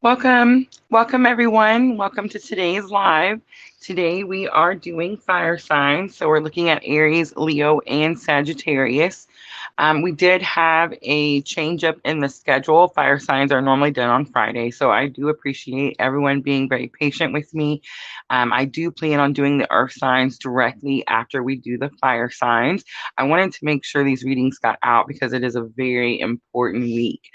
Welcome everyone. Welcome to today's live. Today we are doing fire signs. So we're looking at Aries, Leo, and Sagittarius. We did have a change up in the schedule. Fire signs are normally done on Friday. So I do appreciate everyone being very patient with me. I do plan on doing the earth signs directly after we do the fire signs. I wanted to make sure these readings got out because it is a very important week.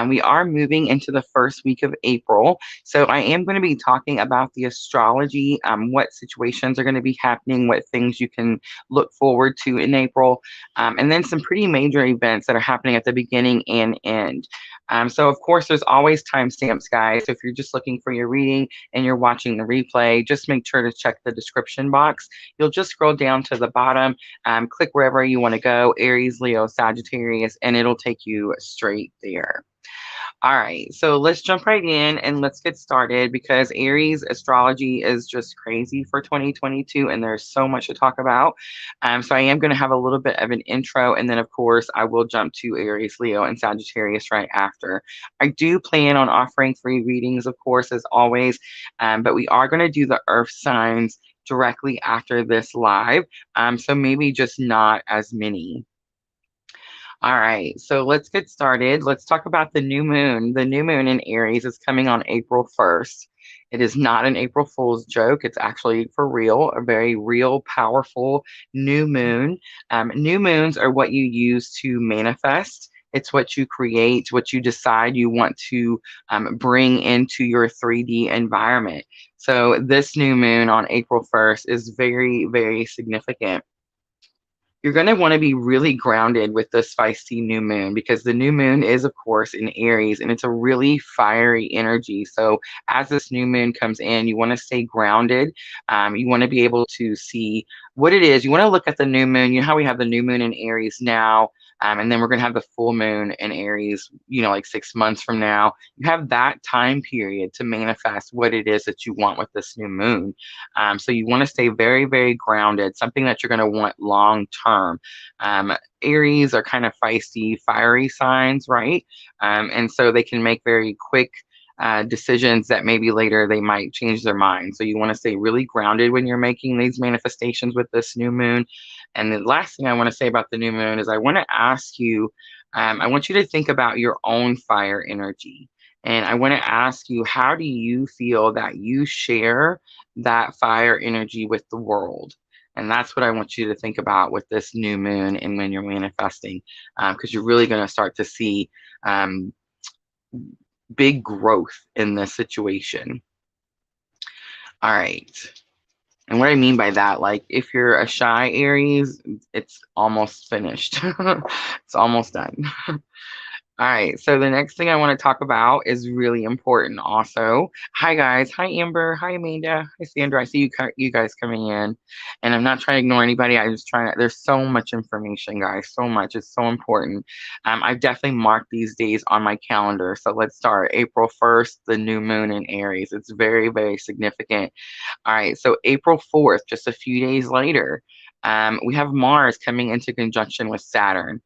We are moving into the first week of April. So I am going to be talking about the astrology, what situations are going to be happening, what things you can look forward to in April, and then some pretty major events that are happening at the beginning and end. So, of course, there's always timestamps, guys. So if you're just looking for your reading and you're watching the replay, just make sure to check the description box. You'll just scroll down to the bottom, click wherever you want to go, Aries, Leo, Sagittarius, and it'll take you straight there. All right, so let's jump right in and let's get started because Aries astrology is just crazy for 2022 and there's so much to talk about. So I am going to have a little bit of an intro and then, of course, I will jump to Aries, Leo, and Sagittarius right after. I do plan on offering free readings, of course, as always, but we are going to do the earth signs directly after this live. So maybe just not as many. All right, so let's get started. Let's talk about the new moon. The new moon in Aries is coming on April 1st. It is not an April Fool's joke. It's actually for real, a very real, powerful new moon. New moons are what you use to manifest. It's what you create, what you decide you want to bring into your 3D environment. So, this new moon on April 1st is very, very significant. You're going to want to be really grounded with this feisty new moon because the new moon is, of course, in Aries and it's a really fiery energy. So, as this new moon comes in, you want to stay grounded. You want to be able to see what it is. You want to look at the new moon. You know how we have the new moon in Aries now, and then we're going to have the full moon in Aries, like 6 months from now. You have that time period to manifest what it is that you want with this new moon. So you want to stay very, very grounded, something that you're going to want long term. Um, Aries are kind of feisty, fiery signs, right? And so they can make very quick decisions that maybe later they might change their mind. So you want to stay really grounded when you're making these manifestations with this new moon. And the last thing I want to say about the new moon is I want to ask you, I want you to think about your own fire energy. And I want to ask you, how do you feel that you share that fire energy with the world? And that's what I want you to think about with this new moon and when you're manifesting, because you're really going to start to see um, big growth in this situation. All right. And what I mean by that, like if you're a shy Aries, it's almost finished. It's almost done. All right, so the next thing I want to talk about is really important also. Hi guys, hi Amber, hi Amanda, hi Sandra. I see you guys coming in, and I'm not trying to ignore anybody. I'm just trying to. There's so much information, guys. So much. It's so important. I've definitely marked these days on my calendar. So let's start. April 1st, the new moon in Aries. It's very, very significant. All right, so April 4th, just a few days later, we have Mars coming into conjunction with Saturn.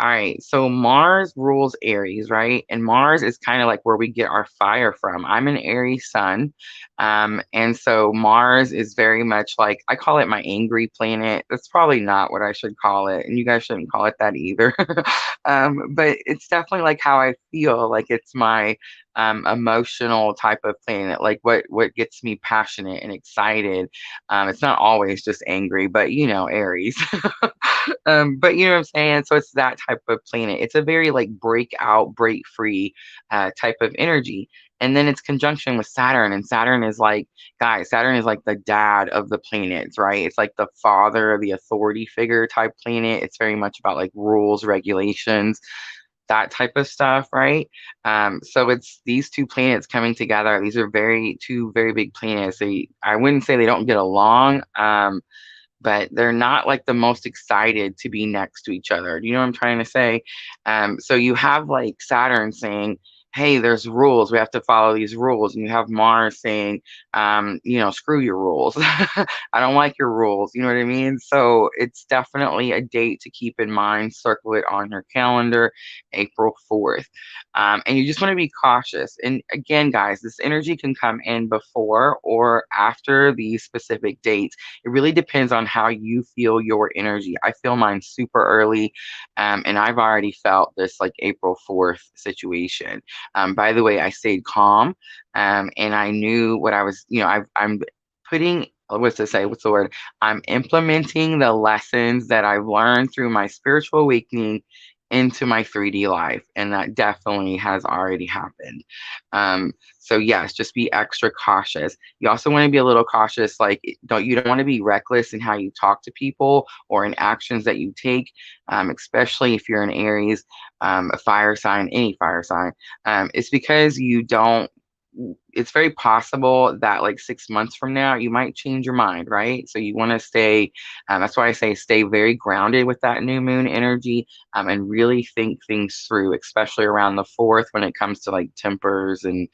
All right, so Mars rules Aries, right? And Mars is kind of like where we get our fire from. I'm an Aries sun. And so Mars is very much like, I call it my angry planet. That's probably not what I should call it. And you guys shouldn't call it that either. But it's definitely like how I feel. Like it's my emotional type of planet, like what gets me passionate and excited. It's not always just angry, but Aries. But you know what I'm saying? So it's that type of planet. It's a very like break out, break free type of energy. And then it's conjunction with Saturn. And Saturn is like, guys, Saturn is like the dad of the planets, right? It's like the father, the authority figure type planet. It's very much about like rules, regulations, that type of stuff, right? So it's these two planets coming together. These are two very big planets. I wouldn't say they don't get along, but they're not like the most excited to be next to each other. Do you know what I'm trying to say? So you have like Saturn saying, hey, there's rules. We have to follow these rules. And you have Mars saying, screw your rules. I don't like your rules. You know what I mean? So it's definitely a date to keep in mind. Circle it on your calendar, April 4th. And you just want to be cautious. And again, guys, this energy can come in before or after these specific dates. It really depends on how you feel your energy. I feel mine super early, and I've already felt this like April 4th situation. By the way, I stayed calm, and I knew what I was, I'm putting, what's to say, what's the word? I'm implementing the lessons that I've learned through my spiritual awakening into my 3D life. And that definitely has already happened. So yes, just be extra cautious. You also want to be a little cautious, like you don't want to be reckless in how you talk to people or in actions that you take, especially if you're an Aries, a fire sign, any fire sign. It's because you don't, it's very possible that like 6 months from now you might change your mind, right? So you want to stay, that's why I say stay very grounded with that new moon energy, and really think things through, especially around the 4th when it comes to like tempers and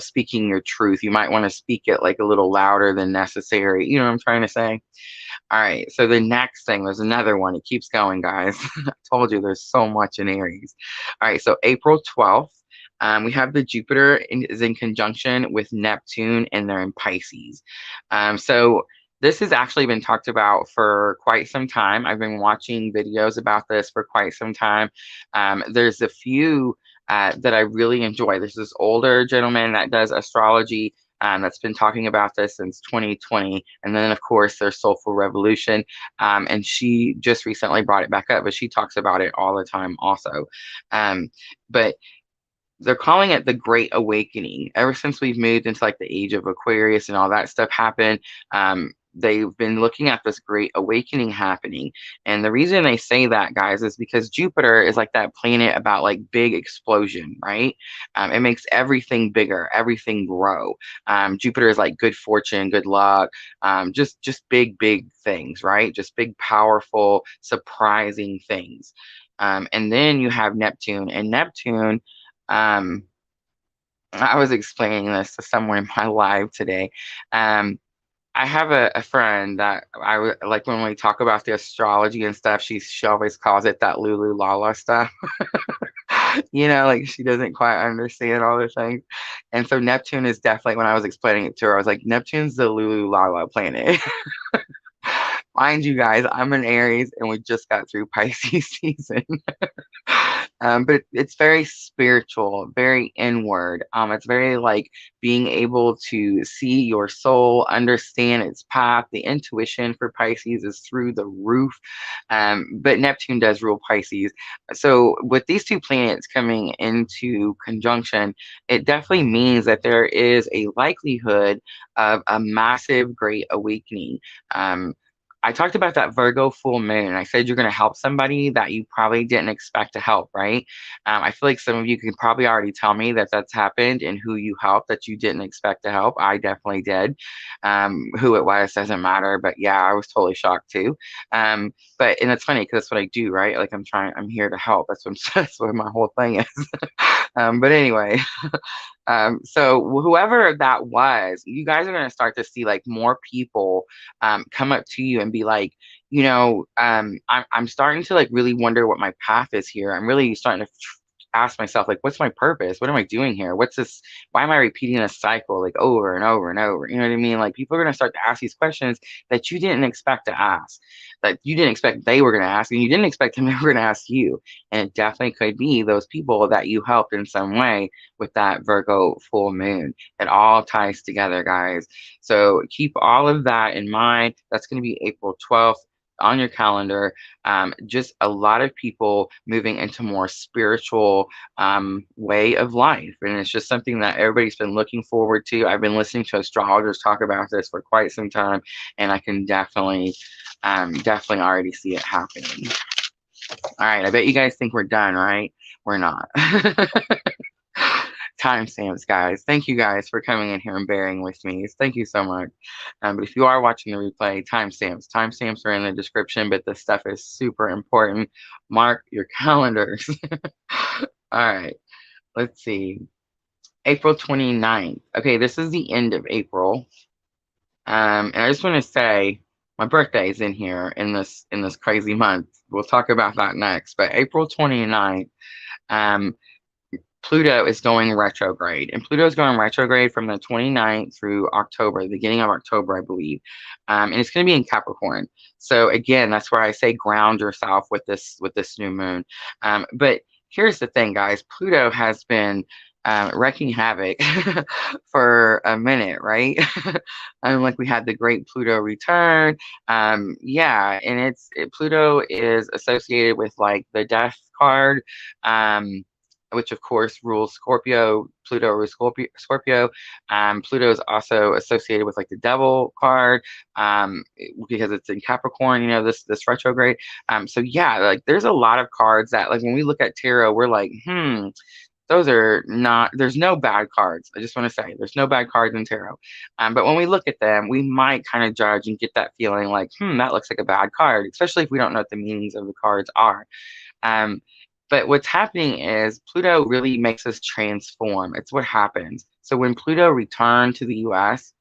speaking your truth. You might want to speak it like a little louder than necessary. You know what I'm trying to say? All right, so the next thing, there's another one. It keeps going, guys. I told you there's so much in Aries. All right, so April 12th, we have the Jupiter is in conjunction with Neptune, and they're in Pisces. So this has actually been talked about for quite some time. I've been watching videos about this for quite some time. There's a few that I really enjoy. There's this older gentleman that does astrology, that's been talking about this since 2020. And then, of course, there's Soulful Revolution. And she just recently brought it back up, but she talks about it all the time also. But they're calling it the Great Awakening. Ever since we've moved into like the age of Aquarius and all that stuff happened, they've been looking at this Great Awakening happening. And the reason they say that, guys, is because Jupiter is like that planet about like big explosion, right? It makes everything bigger, everything grow. Jupiter is like good fortune, good luck, just big things, right? Just big, powerful, surprising things. And then you have Neptune, and Neptune, um, I was explaining this to someone in my live today. I have a friend that like when we talk about the astrology and stuff, she always calls it that Lulu Lala stuff. Like she doesn't quite understand all the things. And so Neptune is definitely, when I was explaining it to her, I was like, Neptune's the Lulu Lala planet. Mind you guys, I'm an Aries and we just got through Pisces season. But it's very spiritual, very inward. It's very like being able to see your soul, understand its path. The intuition for Pisces is through the roof. But Neptune does rule Pisces. So with these two planets coming into conjunction, it definitely means that there is a likelihood of a massive great awakening. I talked about that Virgo full moon. I said you're going to help somebody that you probably didn't expect to help, right? I feel like some of you can probably already tell me that that's happened and who you helped that you didn't expect to help. I definitely did. Who it was doesn't matter, but yeah, I was totally shocked too. And it's funny because that's what I do, right? Like I'm here to help. That's what my whole thing is. But anyway, so whoever that was, you guys are going to start to see like more people come up to you and be like, I'm starting to like really wonder what my path is here. I'm really starting to ask myself, like, what's my purpose? What am I doing here? What's this? Why am I repeating a cycle like over and over and over? You know what I mean? Like people are going to start to ask these questions that you didn't expect to ask, that you didn't expect they were going to ask, and you didn't expect them ever going to ask you. And it definitely could be those people that you helped in some way with that Virgo full moon. It all ties together, guys. So keep all of that in mind. That's going to be April 12th on your calendar. Just a lot of people moving into more spiritual way of life. And it's just something that everybody's been looking forward to. I've been listening to astrologers talk about this for quite some time, and I can definitely already see it happening. All right, I bet you guys think we're done, right? We're not. Timestamps, guys. Thank you guys for coming in here and bearing with me. Thank you so much. But if you are watching the replay, timestamps. Timestamps are in the description, but this stuff is super important. Mark your calendars. All right. let's see, April 29th. Okay, this is the end of April. And I just want to say my birthday is in here in this crazy month. We'll talk about that next. But April 29th, um, Pluto is going retrograde, and Pluto is going retrograde from the 29th through October, the beginning of October, I believe. And it's going to be in Capricorn. So again, that's where I say ground yourself with this new moon. But here's the thing, guys. Pluto has been wreaking havoc for a minute, right? Like we had the great Pluto return. Yeah, and Pluto is associated with like the death card. Which of course rules Scorpio. Pluto rules Scorpio. Pluto is also associated with like the Devil card, because it's in Capricorn. You know, this retrograde. So yeah, like there's a lot of cards that like when we look at tarot, we're like, those are not. There's no bad cards. I just want to say there's no bad cards in tarot. But when we look at them, we might kind of judge and get that feeling like, that looks like a bad card, especially if we don't know what the meanings of the cards are. Um, but what's happening is Pluto really makes us transform. It's what happens. So when Pluto returned to the US,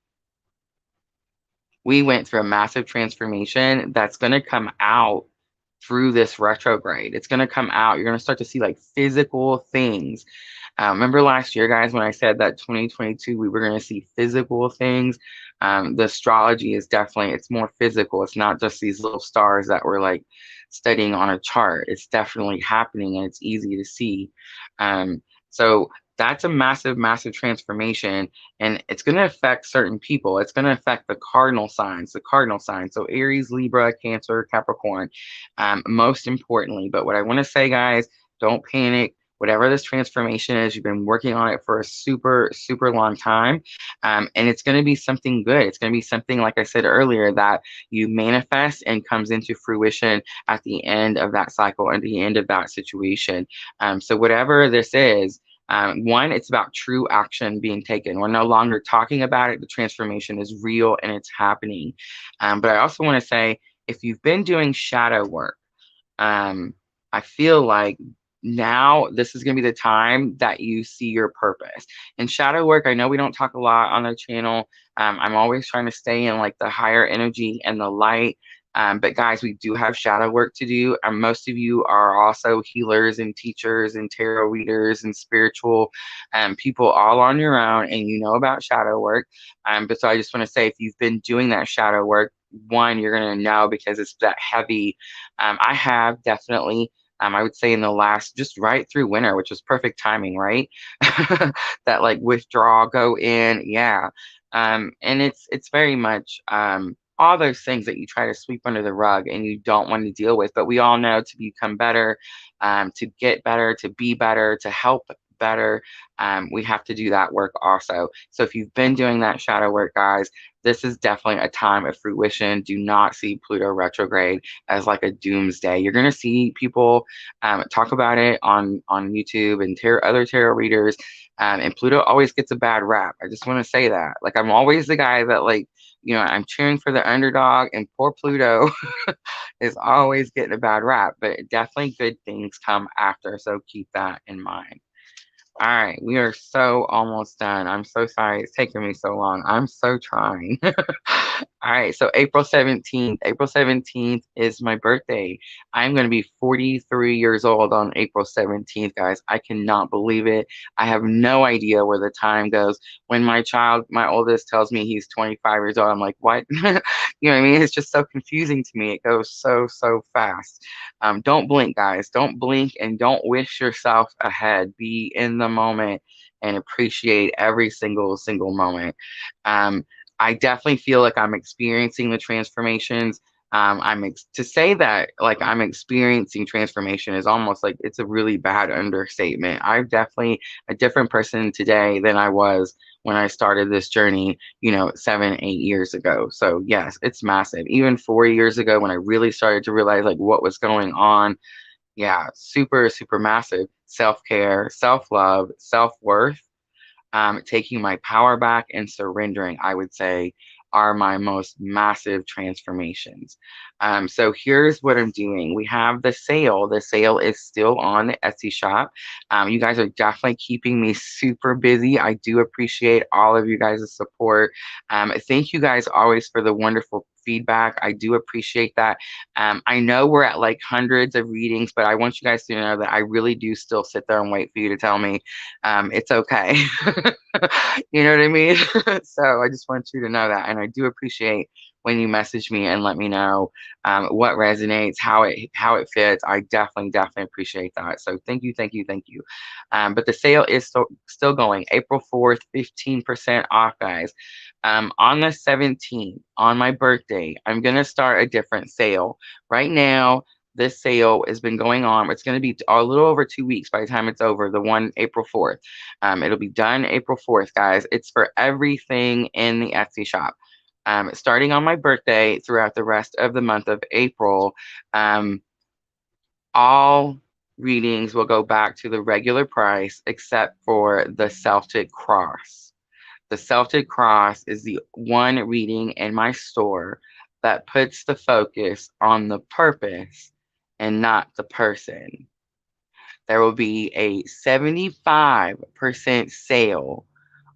we went through a massive transformation that's going to come out through this retrograde. It's going to come out. You're going to start to see like physical things. Remember last year, guys, when I said that 2022 we were going to see physical things? The astrology is definitely, it's more physical. It's not just these little stars that we're like studying on a chart. It's definitely happening and it's easy to see. So that's a massive, massive transformation, and it's going to affect certain people. It's going to affect the cardinal signs, So Aries, Libra, Cancer, Capricorn, most importantly. But what I want to say, guys, don't panic. Whatever this transformation is, you've been working on it for a super, super long time. And it's going to be something good. It's going to be something, like I said earlier, that you manifest and comes into fruition at the end of that cycle, at the end of that situation. So whatever this is, one, it's about true action being taken. We're no longer talking about it. The transformation is real and it's happening. But I also want to say, if you've been doing shadow work, I feel like now this is going to be the time that you see your purpose. In shadow work, I know we don't talk a lot on the channel. I'm always trying to stay in like the higher energy and the light. But guys, we do have shadow work to do. Most of you are also healers and teachers and tarot readers and spiritual people all on your own, and you know about shadow work. But so I just want to say, if you've been doing that shadow work, one, you're going to know because it's that heavy. I have definitely, I would say in the last, just right through winter, which was perfect timing, right? That like withdraw, go in, yeah. And it's very much all those things that you try to sweep under the rug and you don't want to deal with. But we all know to become better, to get better, to be better, to help better, we have to do that work also. So if you've been doing that shadow work, guys, this is definitely a time of fruition. Do not see Pluto retrograde as like a doomsday. You're going to see people talk about it on YouTube and other tarot readers. And Pluto always gets a bad rap. I just want to say that. Like, I'm always the guy that, like, I'm cheering for the underdog, and poor Pluto is always getting a bad rap. But definitely good things come after. So keep that in mind. All right, we are so almost done. I'm so sorry it's taking me so long. I'm so trying. All right, so April 17th. April 17th is my birthday. I'm going to be 43 years old on April 17th, guys. I cannot believe it. I have no idea where the time goes. When my oldest, tells me he's 25 years old, I'm like, what? You know what I mean? It's just so confusing to me. It goes so, so fast. Don't blink, guys. Don't blink and don't wish yourself ahead. Be in the moment and appreciate every single moment. I definitely feel like I'm experiencing the transformations. To say that like I'm experiencing transformation is almost like it's a really bad understatement. I'm definitely a different person today than I was when I started this journey, 7, 8 years ago. So yes, it's massive. Even 4 years ago when I really started to realize like what was going on. Yeah, super, super massive. Self-care, self-love, self-worth, taking my power back and surrendering, I would say. are my most massive transformations. So here's what I'm doing. We have the sale. The sale is still on the Etsy shop. You guys are definitely keeping me super busy. I do appreciate all of you guys' support. Thank you guys always for the wonderful feedback. I do appreciate that. I know we're at like hundreds of readings, but I want you guys to know that I really do still sit there and wait for you to tell me it's okay. You know what I mean? So I just want you to know that. And I do appreciate when you message me and let me know what resonates, how it fits. I definitely appreciate that. So thank you, thank you, thank you. But the sale is still going. April 4th, 15% off, guys. On the 17th, on my birthday, I'm gonna start a different sale. Right now, this sale has been going on. It's going to be a little over 2 weeks by the time it's over, the one April 4th. It'll be done April 4th, guys. It's for everything in the Etsy shop. Starting on my birthday throughout the rest of the month of April, all readings will go back to the regular price except for the Celtic Cross. The Celtic Cross is the one reading in my store that puts the focus on the purpose and not the person. There will be a 75% sale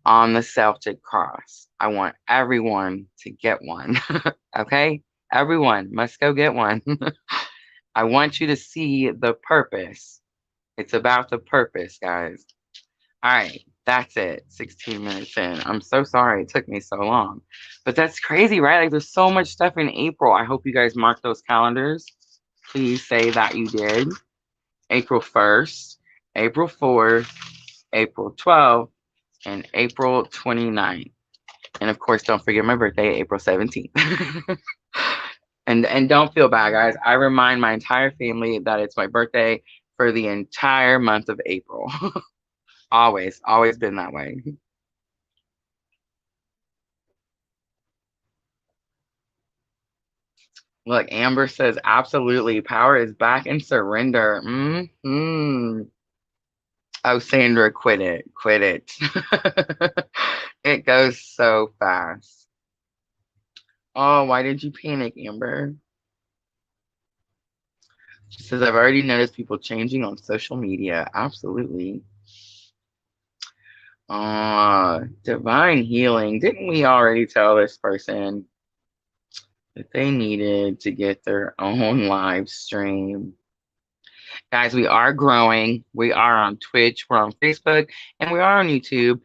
on the Celtic Cross. I want everyone to get one. Okay? Everyone must go get one. I want you to see the purpose. It's about the purpose, guys. All right, that's it. 16 minutes in. I'm so sorry it took me so long. But that's crazy, right? Like there's so much stuff in April. I hope you guys mark those calendars. Please say that you did. April 1st, April 4th, April 12th, and April 29th. And of course, don't forget my birthday, April 17th. And don't feel bad, guys. I remind my entire family that it's my birthday for the entire month of April. Always been that way. Look, Amber says, absolutely. Power is back and surrender. Oh, Sandra, quit it. Quit it. It goes so fast. Oh, why did you panic, Amber? She says, I've already noticed people changing on social media. Absolutely. Divine healing. Didn't we already tell this person that they needed to get their own live stream? Guys, we are growing. We are on Twitch, we're on Facebook, and we are on YouTube.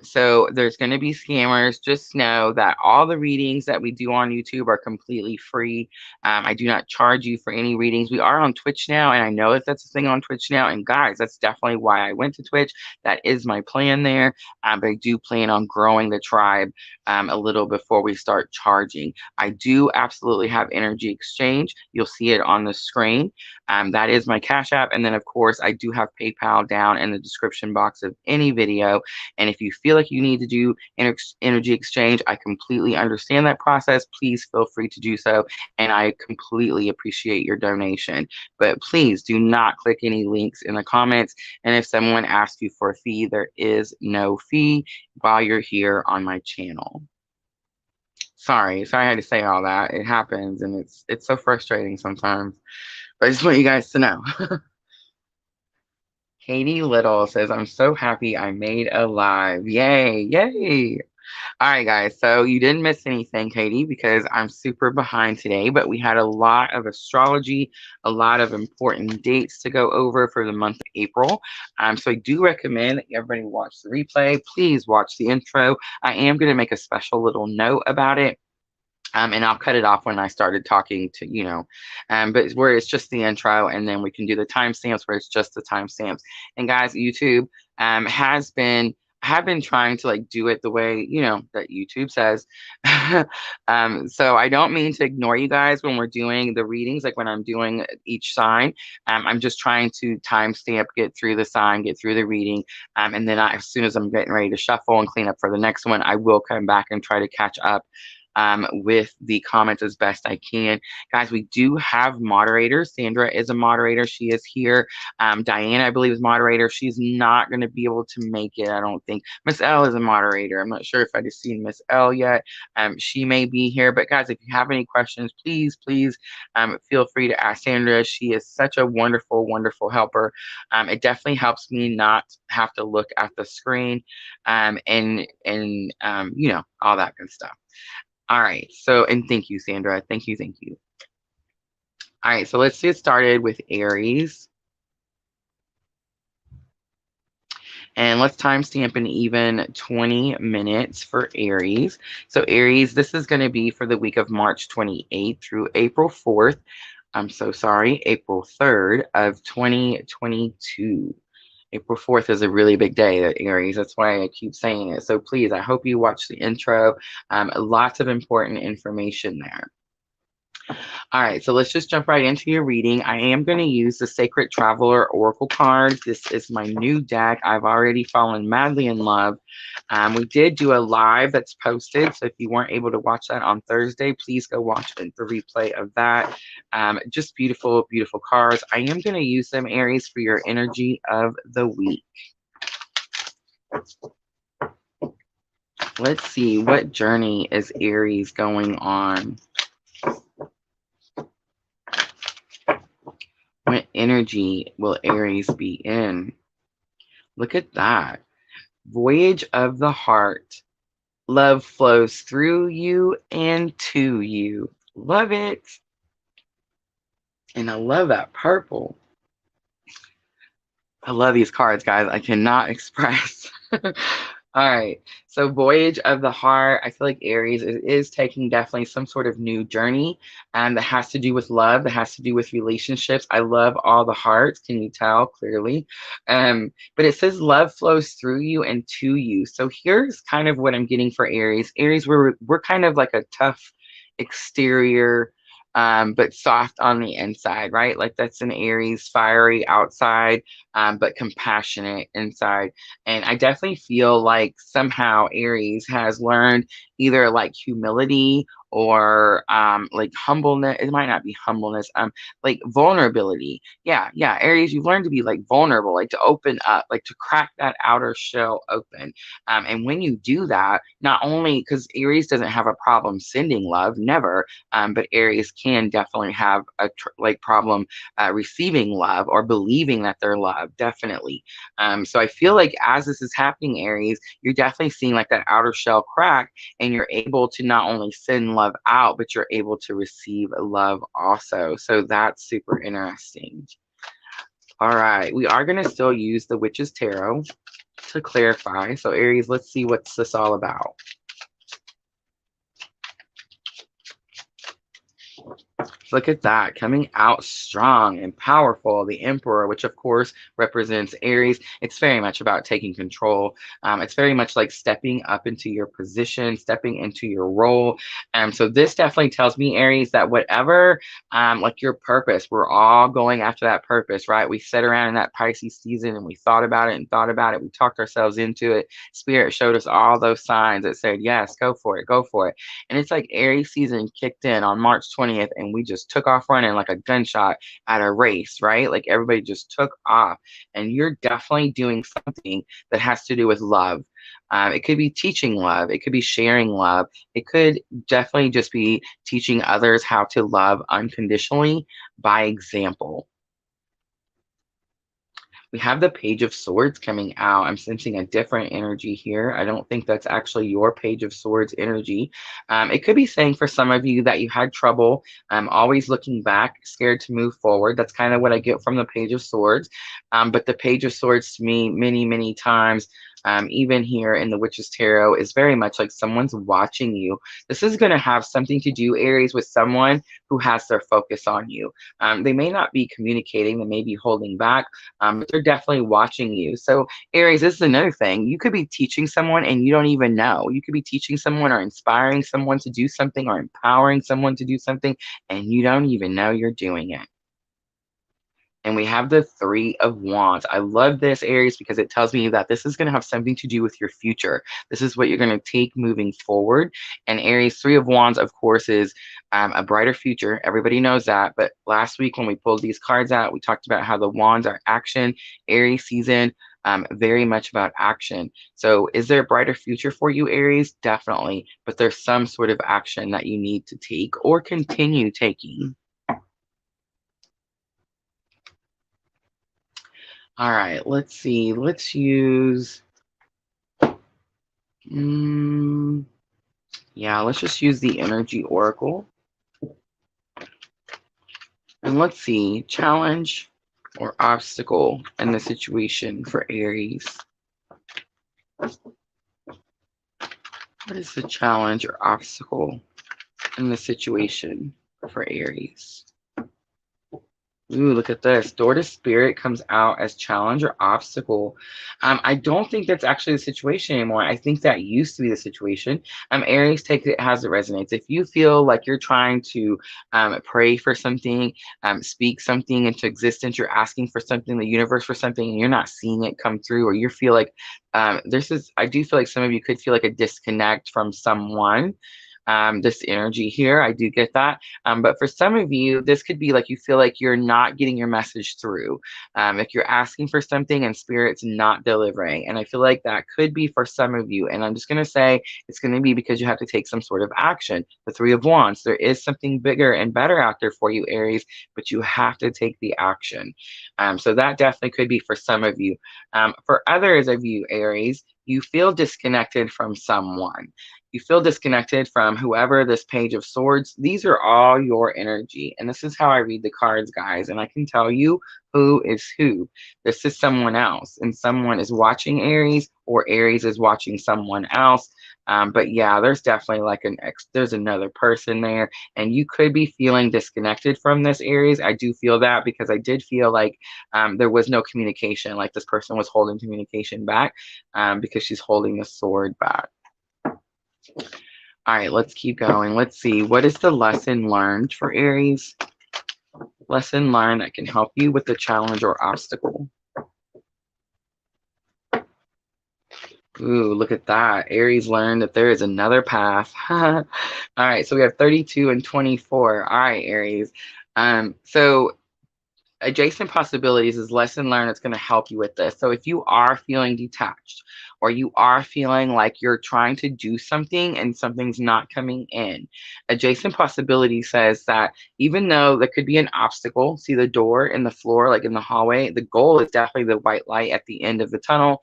So there's going to be scammers. Just know that all the readings that we do on YouTube are completely free. I do not charge you for any readings. We are on Twitch now, and I know that that's a thing on Twitch now. And guys, that's definitely why I went to Twitch. That is my plan there. But I do plan on growing the tribe a little before we start charging. I do absolutely have energy exchange. You'll see it on the screen. That is my Cash App. And then, of course, I do have PayPal down in the description box of any video. And if you feel like you need to do energy exchange, I completely understand that process. Please feel free to do so. And I completely appreciate your donation. But please do not click any links in the comments. And if someone asks you for a fee, there is no fee while you're here on my channel. Sorry I had to say all that. It happens, and it's so frustrating sometimes. But I just want you guys to know. Katie Little says, I'm so happy I made a live. Yay, yay. All right, guys. So you didn't miss anything, Katie, because I'm super behind today, but we had a lot of astrology, a lot of important dates to go over for the month of April. So I do recommend that everybody watch the replay. Please watch the intro. I am going to make a special little note about it. And I'll cut it off when I started talking to, but where it's just the intro, and then we can do the timestamps where it's just the timestamps. And guys, YouTube have been trying to like do it the way, that YouTube says. So I don't mean to ignore you guys when we're doing the readings, like when I'm doing each sign. I'm just trying to timestamp, get through the sign, get through the reading. And then as soon as I'm getting ready to shuffle and clean up for the next one, I will come back and try to catch up with the comments as best I can. Guys, we do have moderators. Sandra is a moderator. She is here. Diana, I believe, is moderator. She's not going to be able to make it, I don't think. Miss L is a moderator. I'm not sure if I just seen Miss L yet. She may be here. But guys, if you have any questions, please, please feel free to ask Sandra. She is such a wonderful, wonderful helper. It definitely helps me not have to look at the screen and you know, all that good stuff. All right. So, and thank you, Sandra. Thank you. Thank you. All right. So let's get started with Aries. And let's timestamp an even 20 minutes for Aries. So Aries, this is going to be for the week of March 28th through April 4th. I'm so sorry, April 3rd of 2022. April 4th is a really big day at Aries. That's why I keep saying it. So please, I hope you watch the intro. Lots of important information there. All right, so let's just jump right into your reading. I am going to use the Sacred Traveler Oracle cards. This is my new deck. I've already fallen madly in love. We did do a live that's posted, so if you weren't able to watch that on Thursday, please go watch the replay of that. Just beautiful, beautiful cards. I am going to use them, Aries, for your energy of the week. Let's see, what journey is Aries going on? What energy will Aries be in? Look at that. Voyage of the heart. Love flows through you and to you. Love it. And I love that purple. I love these cards, guys. I cannot express. All right. So Voyage of the Heart, I feel like Aries is taking definitely some sort of new journey that has to do with love, that has to do with relationships. I love all the hearts. Can you tell clearly? But it says love flows through you and to you. So here's kind of what I'm getting for Aries. Aries, we're kind of like a tough exterior, but soft on the inside, right? Like that's an Aries, fiery outside, but compassionate inside. And I definitely feel like somehow Aries has learned either like humility or like humbleness. It might not be humbleness, like vulnerability. Yeah, Aries, you've learned to be like vulnerable, like to open up, like to crack that outer shell open. And when you do that, not only because Aries doesn't have a problem sending love, never, but Aries can definitely have a like problem receiving love or believing that they're loved, definitely. So I feel like as this is happening, Aries, you're definitely seeing like that outer shell crack, and you're able to not only send love out, but you're able to receive love also. So that's super interesting. All right, we are going to still use the Witch's Tarot to clarify. So Aries, let's see what's this all about. Look at that, coming out strong and powerful. The Emperor, which of course represents Aries. It's very much about taking control. It's very much like stepping up into your position, stepping into your role. So this definitely tells me, Aries, that whatever, like your purpose, we're all going after that purpose, right? We sat around in that Pisces season and we thought about it and thought about it. We talked ourselves into it. Spirit showed us all those signs that said, yes, go for it, go for it. And it's like Aries season kicked in on March 20th, and we just took off running like a gunshot at a race, right? Like everybody just took off, and you're definitely doing something that has to do with love. It could be teaching love. It could be sharing love. It could definitely just be teaching others how to love unconditionally by example. We have the Page of Swords coming out. I'm sensing a different energy here. I don't think that's actually your Page of Swords energy. It could be saying for some of you that you had trouble always looking back, scared to move forward. That's kind of what I get from the Page of Swords. But the Page of Swords to me many, many times, even here in the Witch's Tarot, is very much like someone's watching you. This is going to have something to do, Aries, with someone who has their focus on you. They may not be communicating, they may be holding back, but they're definitely watching you. So Aries, this is another thing. You could be teaching someone and you don't even know. You could be teaching someone or inspiring someone to do something or empowering someone to do something, and you don't even know you're doing it. and we have the Three of Wands. I love this, Aries, because it tells me that this is going to have something to do with your future. This is what you're going to take moving forward. And Aries, Three of Wands, of course, is a brighter future. Everybody knows that. But last week when we pulled these cards out, we talked about how the wands are action. Aries season, very much about action. So is there a brighter future for you, Aries? Definitely. But there's some sort of action that you need to take or continue taking. All right, let's see. Let's use, yeah, let's just use the Energy Oracle. And let's see, challenge or obstacle in the situation for Aries. What is the challenge or obstacle in the situation for Aries? Ooh, look at this. Door to Spirit comes out as challenge or obstacle. I don't think that's actually the situation anymore. I think that used to be the situation. Aries, take it as it resonates. If you feel like you're trying to pray for something, speak something into existence, you're asking for something, the universe for something, and you're not seeing it come through, or you feel like I do feel like some of you could feel like a disconnect from someone. This energy here, I do get that. But for some of you, this could be like you feel like you're not getting your message through. If you're asking for something and Spirit's not delivering. And I feel like that could be for some of you. And I'm just going to say it's going to be because you have to take some sort of action. The Three of Wands, there is something bigger and better out there for you, Aries, but you have to take the action. So that definitely could be for some of you. For others of you, Aries, you feel disconnected from someone. You feel disconnected from whoever this Page of Swords. These are all your energy. And this is how I read the cards, guys. And I can tell you who is who. This is someone else. And someone is watching Aries, or Aries is watching someone else. But yeah, there's definitely like there's another person there. And you could be feeling disconnected from this, Aries. I do feel that because I did feel like there was no communication. Like this person was holding communication back because she's holding the sword back. All right, let's keep going. Let's see. What is the lesson learned for Aries? Lesson learned that can help you with the challenge or obstacle. Ooh, look at that. Aries learned that there is another path. All right, so we have 32 and 24. All right, Aries. So adjacent possibilities is lesson learned. It's going to help you with this. So if you are feeling detached, or you are feeling like you're trying to do something and something's not coming in, adjacent possibility says that even though there could be an obstacle, see the door in the floor, like in the hallway, the goal is definitely the white light at the end of the tunnel.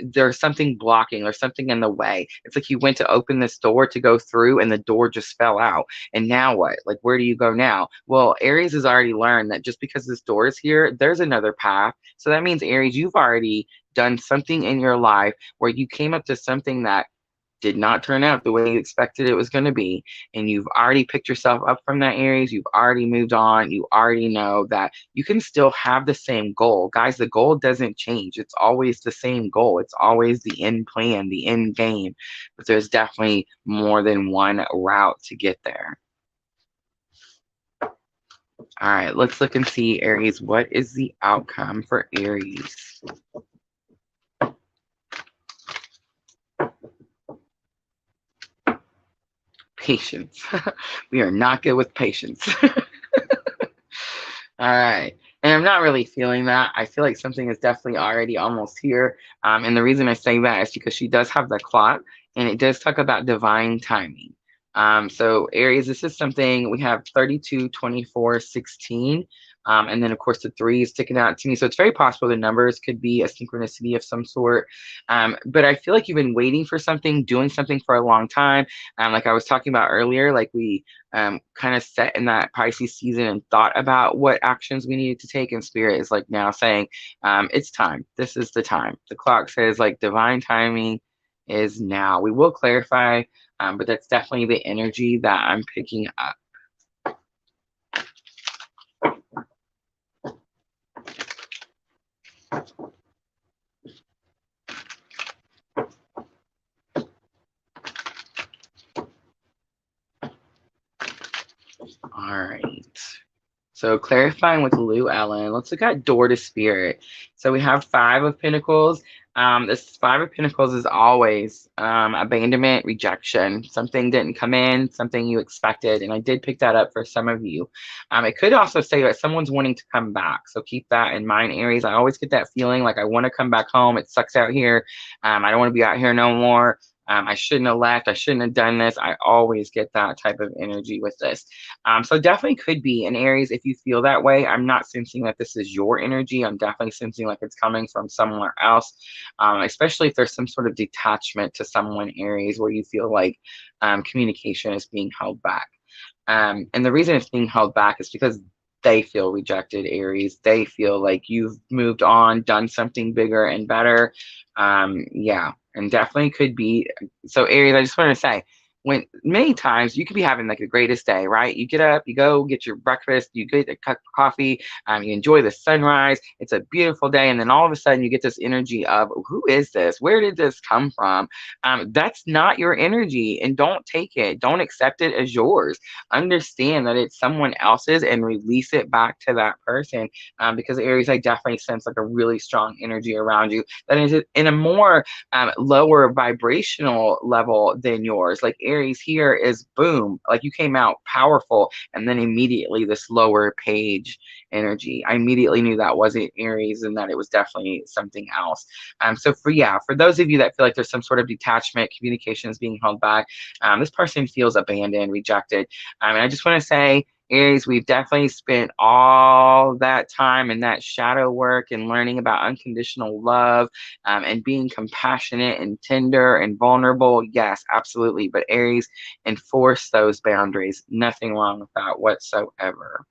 There's something blocking, there's something in the way. It's like you went to open this door to go through and the door just fell out. And now what? Like, where do you go now? Well, Aries has already learned that just because this door is here, there's another path. So that means, Aries, you've already done something in your life where you came up to something that did not turn out the way you expected it was going to be. And you've already picked yourself up from that, Aries. You've already moved on. You already know that you can still have the same goal. Guys, the goal doesn't change. It's always the same goal. It's always the end plan, the end game. But there's definitely more than one route to get there. All right, let's look and see, Aries, what is the outcome for Aries? Patience. We are not good with patience. All right. And I'm not really feeling that. I feel like something is definitely already almost here. And the reason I say that is because she does have the clock, and it does talk about divine timing. So Aries, this is something we have 32, 24, 16. And then, of course, the 3 is sticking out to me. So it's very possible the numbers could be a synchronicity of some sort. But I feel like you've been waiting for something, doing something for a long time. Like I was talking about earlier, like we kind of set in that Pisces season and thought about what actions we needed to take. And Spirit is like now saying, it's time. This is the time. The clock says like divine timing is now. We will clarify, but that's definitely the energy that I'm picking up. All right. So clarifying with Lou Ellen, let's look at door to spirit. So we have Five of Pentacles. This Five of Pentacles is always abandonment, rejection. Something didn't come in, something you expected. And I did pick that up for some of you. It could also say that someone's wanting to come back. So keep that in mind, Aries. I always get that feeling like I want to come back home. It sucks out here. I don't want to be out here no more. I shouldn't have left. I shouldn't have done this. I always get that type of energy with this. So definitely could be an Aries if you feel that way. I'm not sensing that this is your energy. I'm definitely sensing like it's coming from somewhere else, especially if there's some sort of detachment to someone, Aries, where you feel like communication is being held back. And the reason it's being held back is because they feel rejected, Aries. They feel like you've moved on, done something bigger and better. Yeah, and definitely could be. So, Aries, I just want to say, when many times you could be having like the greatest day, right? You get up, you go get your breakfast, you get a cup of coffee, you enjoy the sunrise. It's a beautiful day, and then all of a sudden you get this energy of, who is this? Where did this come from? That's not your energy, and don't take it. Don't accept it as yours. Understand that it's someone else's and release it back to that person. Because Aries, I definitely sense like a really strong energy around you that is in a more lower vibrational level than yours. Like Aries here is boom, like you came out powerful, and then immediately this lower page energy. I immediately knew that wasn't Aries and that it was definitely something else. So for those of you that feel like there's some sort of detachment, communication is being held back, this person feels abandoned, rejected. And I just want to say, Aries, we've definitely spent all that time in that shadow work and learning about unconditional love, and being compassionate and tender and vulnerable. Yes, absolutely. But Aries, enforce those boundaries. Nothing wrong with that whatsoever.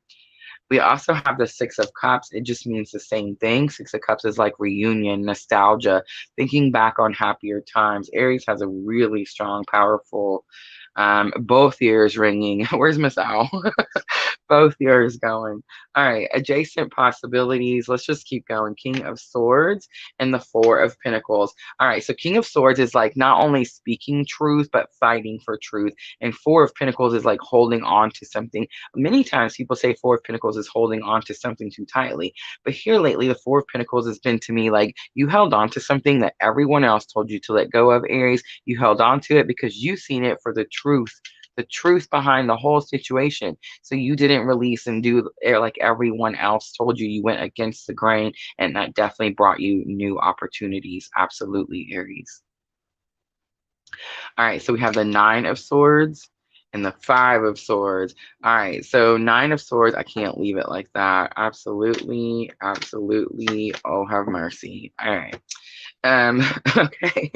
We also have the Six of Cups. It just means the same thing. Six of Cups is like reunion, nostalgia, thinking back on happier times. Aries has a really strong, powerful, both ears ringing. Where's Miss Owl? Both ears going. All right, adjacent possibilities. Let's just keep going. King of Swords and the Four of Pentacles. All right, so King of Swords is like not only speaking truth, but fighting for truth. And Four of Pentacles is like holding on to something. Many times people say Four of Pentacles is holding on to something too tightly. But here lately, the Four of Pentacles has been to me like you held on to something that everyone else told you to let go of, Aries. You held on to it because you've seen it for the truth behind the whole situation. So you didn't release and do like everyone else told you. You went against the grain, and that definitely brought you new opportunities. Absolutely, Aries. All right, so we have the Nine of Swords and the Five of Swords. All right, so Nine of Swords, I can't leave it like that. Absolutely, absolutely. Oh, have mercy. All right. Okay.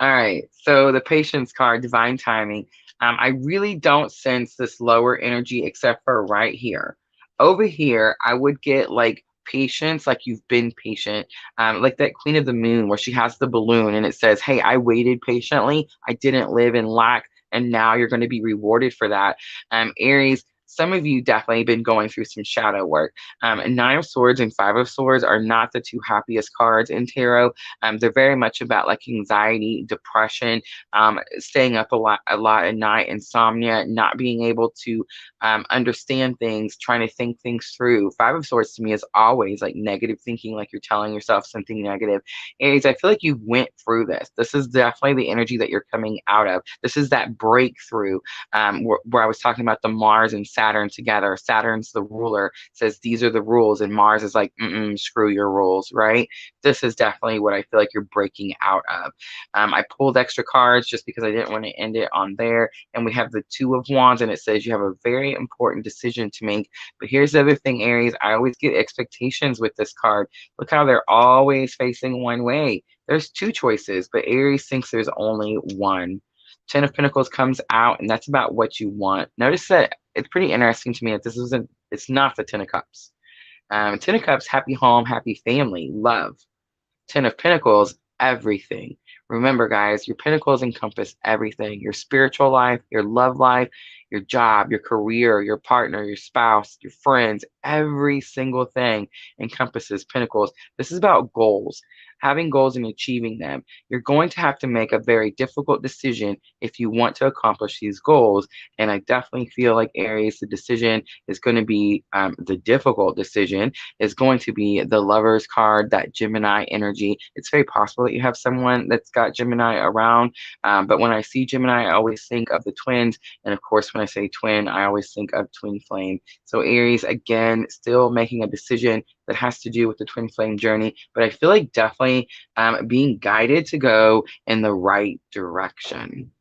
All right. So the patience card, divine timing. I really don't sense this lower energy except for right here. Over here, I would get like patience, like you've been patient. Like that Queen of the Moon where she has the balloon and it says, hey, I waited patiently. I didn't live in lack. And now you're going to be rewarded for that. Aries, some of you definitely been going through some shadow work. Nine of Swords and Five of Swords are not the two happiest cards in tarot. They're very much about like anxiety, depression, staying up a lot at night, insomnia, not being able to understand things, trying to think things through. Five of Swords to me is always like negative thinking, like you're telling yourself something negative. Aries, I feel like you went through this. This is definitely the energy that you're coming out of. This is that breakthrough, where I was talking about the Mars and Saturn together. Saturn's the ruler, says these are the rules, and Mars is like, screw your rules, right? This is definitely what I feel like you're breaking out of. I pulled extra cards just because I didn't want to end it on there. And we have the Two of Wands, and it says you have a very important decision to make. But here's the other thing, Aries. I always get expectations with this card. Look how they're always facing one way. There's two choices, but Aries thinks there's only one. Ten of Pentacles comes out, and that's about what you want. Notice that it's pretty interesting to me that it's not the Ten of Cups. Ten of Cups, happy home, happy family, love. Ten of Pentacles, everything. Remember, guys, your pentacles encompass everything: your spiritual life, your love life, your job, your career, your partner, your spouse, your friends. Every single thing encompasses pentacles. This is about goals, having goals and achieving them. You're going to have to make a very difficult decision if you want to accomplish these goals. And I definitely feel like, Aries, the decision is going to be the difficult decision is going to be the Lover's card, that Gemini energy. It's very possible that you have someone that's got Gemini around. But when I see Gemini, I always think of the twins. And of course, when I say twin, I always think of twin flame. So Aries, again, still making a decision that has to do with the twin flame journey. But I feel like definitely being guided to go in the right direction.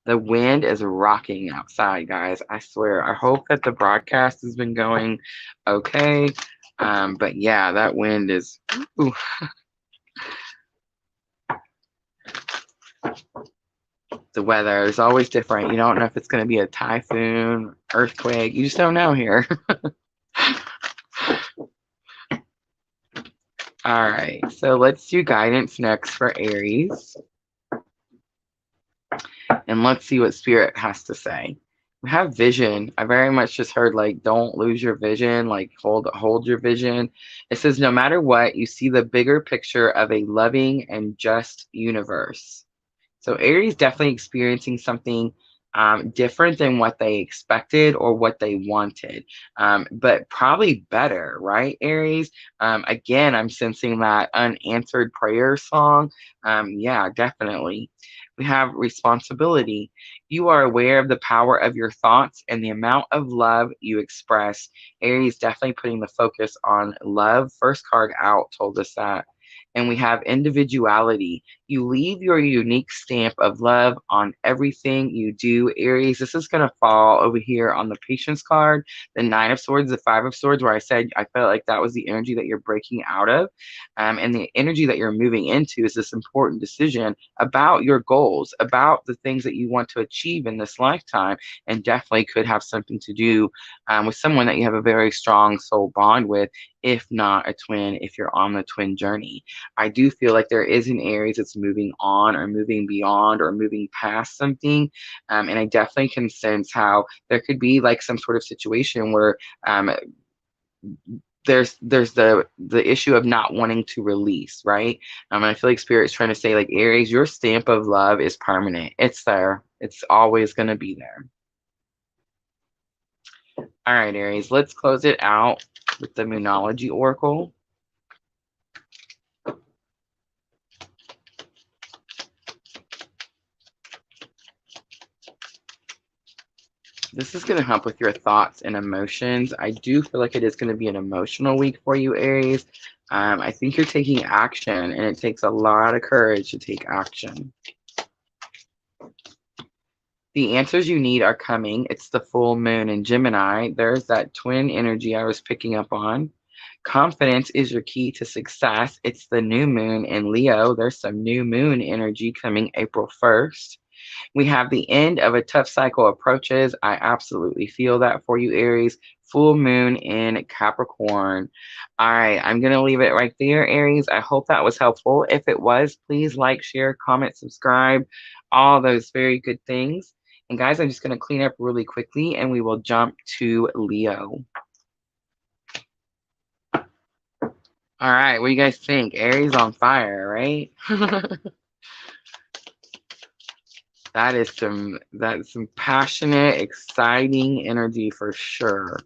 The wind is rocking outside, guys. I swear. I hope that the broadcast has been going okay. But yeah, that wind is. Ooh. The weather is always different. You don't know if it's going to be a typhoon, earthquake. You just don't know here. All right, so let's do guidance next for Aries. And let's see what Spirit has to say. We have vision. I very much just heard, like, don't lose your vision, like hold your vision. It says, no matter what, you see the bigger picture of a loving and just universe. So Aries definitely experiencing something different than what they expected or what they wanted, but probably better, right, Aries? Again, I'm sensing that unanswered prayer song. Yeah, definitely. We have responsibility. You are aware of the power of your thoughts and the amount of love you express. Aries definitely putting the focus on love. First card out told us that. And we have individuality. You leave your unique stamp of love on everything you do, Aries. This is going to fall over here on the patience card, the Nine of Swords, the Five of Swords, where I said I felt like that was the energy that you're breaking out of. And the energy that you're moving into is this important decision about your goals, about the things that you want to achieve in this lifetime, and definitely could have something to do with someone that you have a very strong soul bond with, if not a twin, if you're on the twin journey. I do feel like there is an Aries that's moving on or moving beyond or moving past something. And I definitely can sense how there could be like some sort of situation where there's the issue of not wanting to release, right? And I feel like Spirit's trying to say, like, Aries, your stamp of love is permanent. It's there. It's always going to be there. All right, Aries, let's close it out with the Moonology Oracle. This is going to help with your thoughts and emotions. I do feel like it is going to be an emotional week for you, Aries. I think you're taking action, and it takes a lot of courage to take action. The answers you need are coming. It's the full moon in Gemini. There's that twin energy I was picking up on. Confidence is your key to success. It's the new moon in Leo. There's some new moon energy coming April 1st. We have the end of a tough cycle approaches. I absolutely feel that for you, Aries. Full moon in Capricorn. All right, I'm going to leave it right there, Aries. I hope that was helpful. If it was, please like, share, comment, subscribe, all those very good things. And guys, I'm just going to clean up really quickly and we will jump to Leo. All right, what do you guys think? Aries on fire, right? That's some passionate, exciting energy for sure.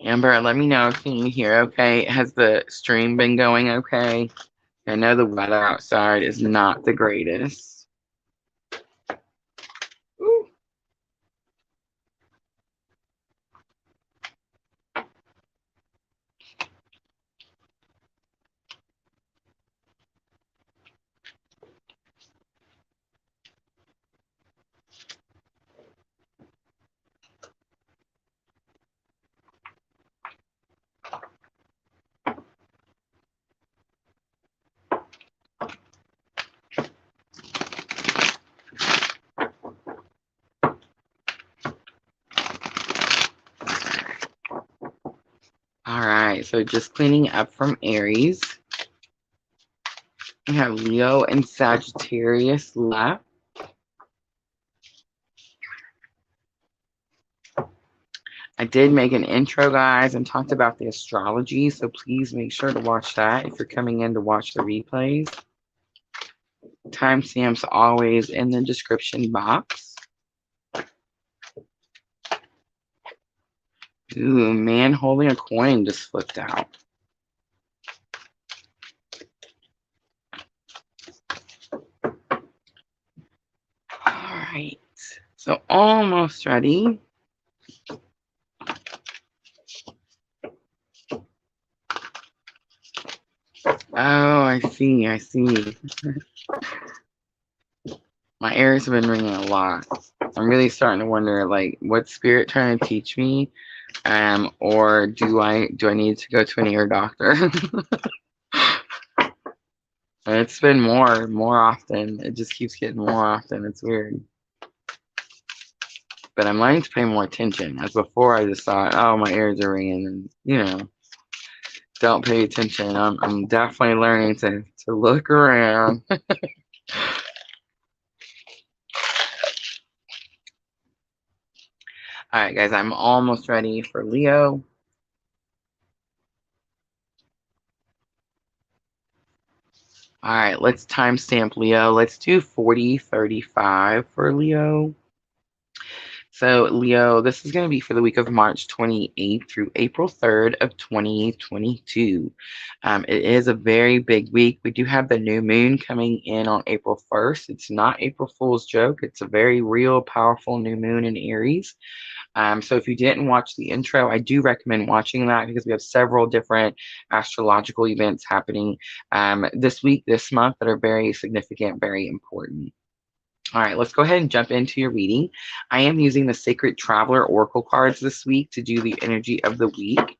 Amber, let me know if you can hear okay. Has the stream been going okay? I know the weather outside is not the greatest. Ooh. right, so just cleaning up from Aries. We have Leo and Sagittarius left. I did make an intro, guys, and talked about the astrology, so please make sure to watch that if you're coming in to watch the replays. Timestamps always in the description box. Ooh, man holding a coin just flipped out. All right, so almost ready. Oh, I see. My ears have been ringing a lot. I'm really starting to wonder, like, what's spirit trying to teach me? Or do I need to go to an ear doctor? It's been more often. It just keeps getting more often. It's weird. But I'm learning to pay more attention. As before, I just thought, oh, my ears are ringing, and don't pay attention. I'm definitely learning to look around. All right, guys, I'm almost ready for Leo. All right, let's timestamp Leo. Let's do 4035 for Leo. So, Leo, this is going to be for the week of March 28th through April 3rd of 2022. It is a very big week. We do have the new moon coming in on April 1st. It's not April Fool's joke. It's a very real, powerful new moon in Aries. So if you didn't watch the intro, I do recommend watching that because we have several different astrological events happening this week, this month that are very significant, very important. All right, let's go ahead and jump into your reading. I am using the Sacred Traveler Oracle cards this week to do the energy of the week.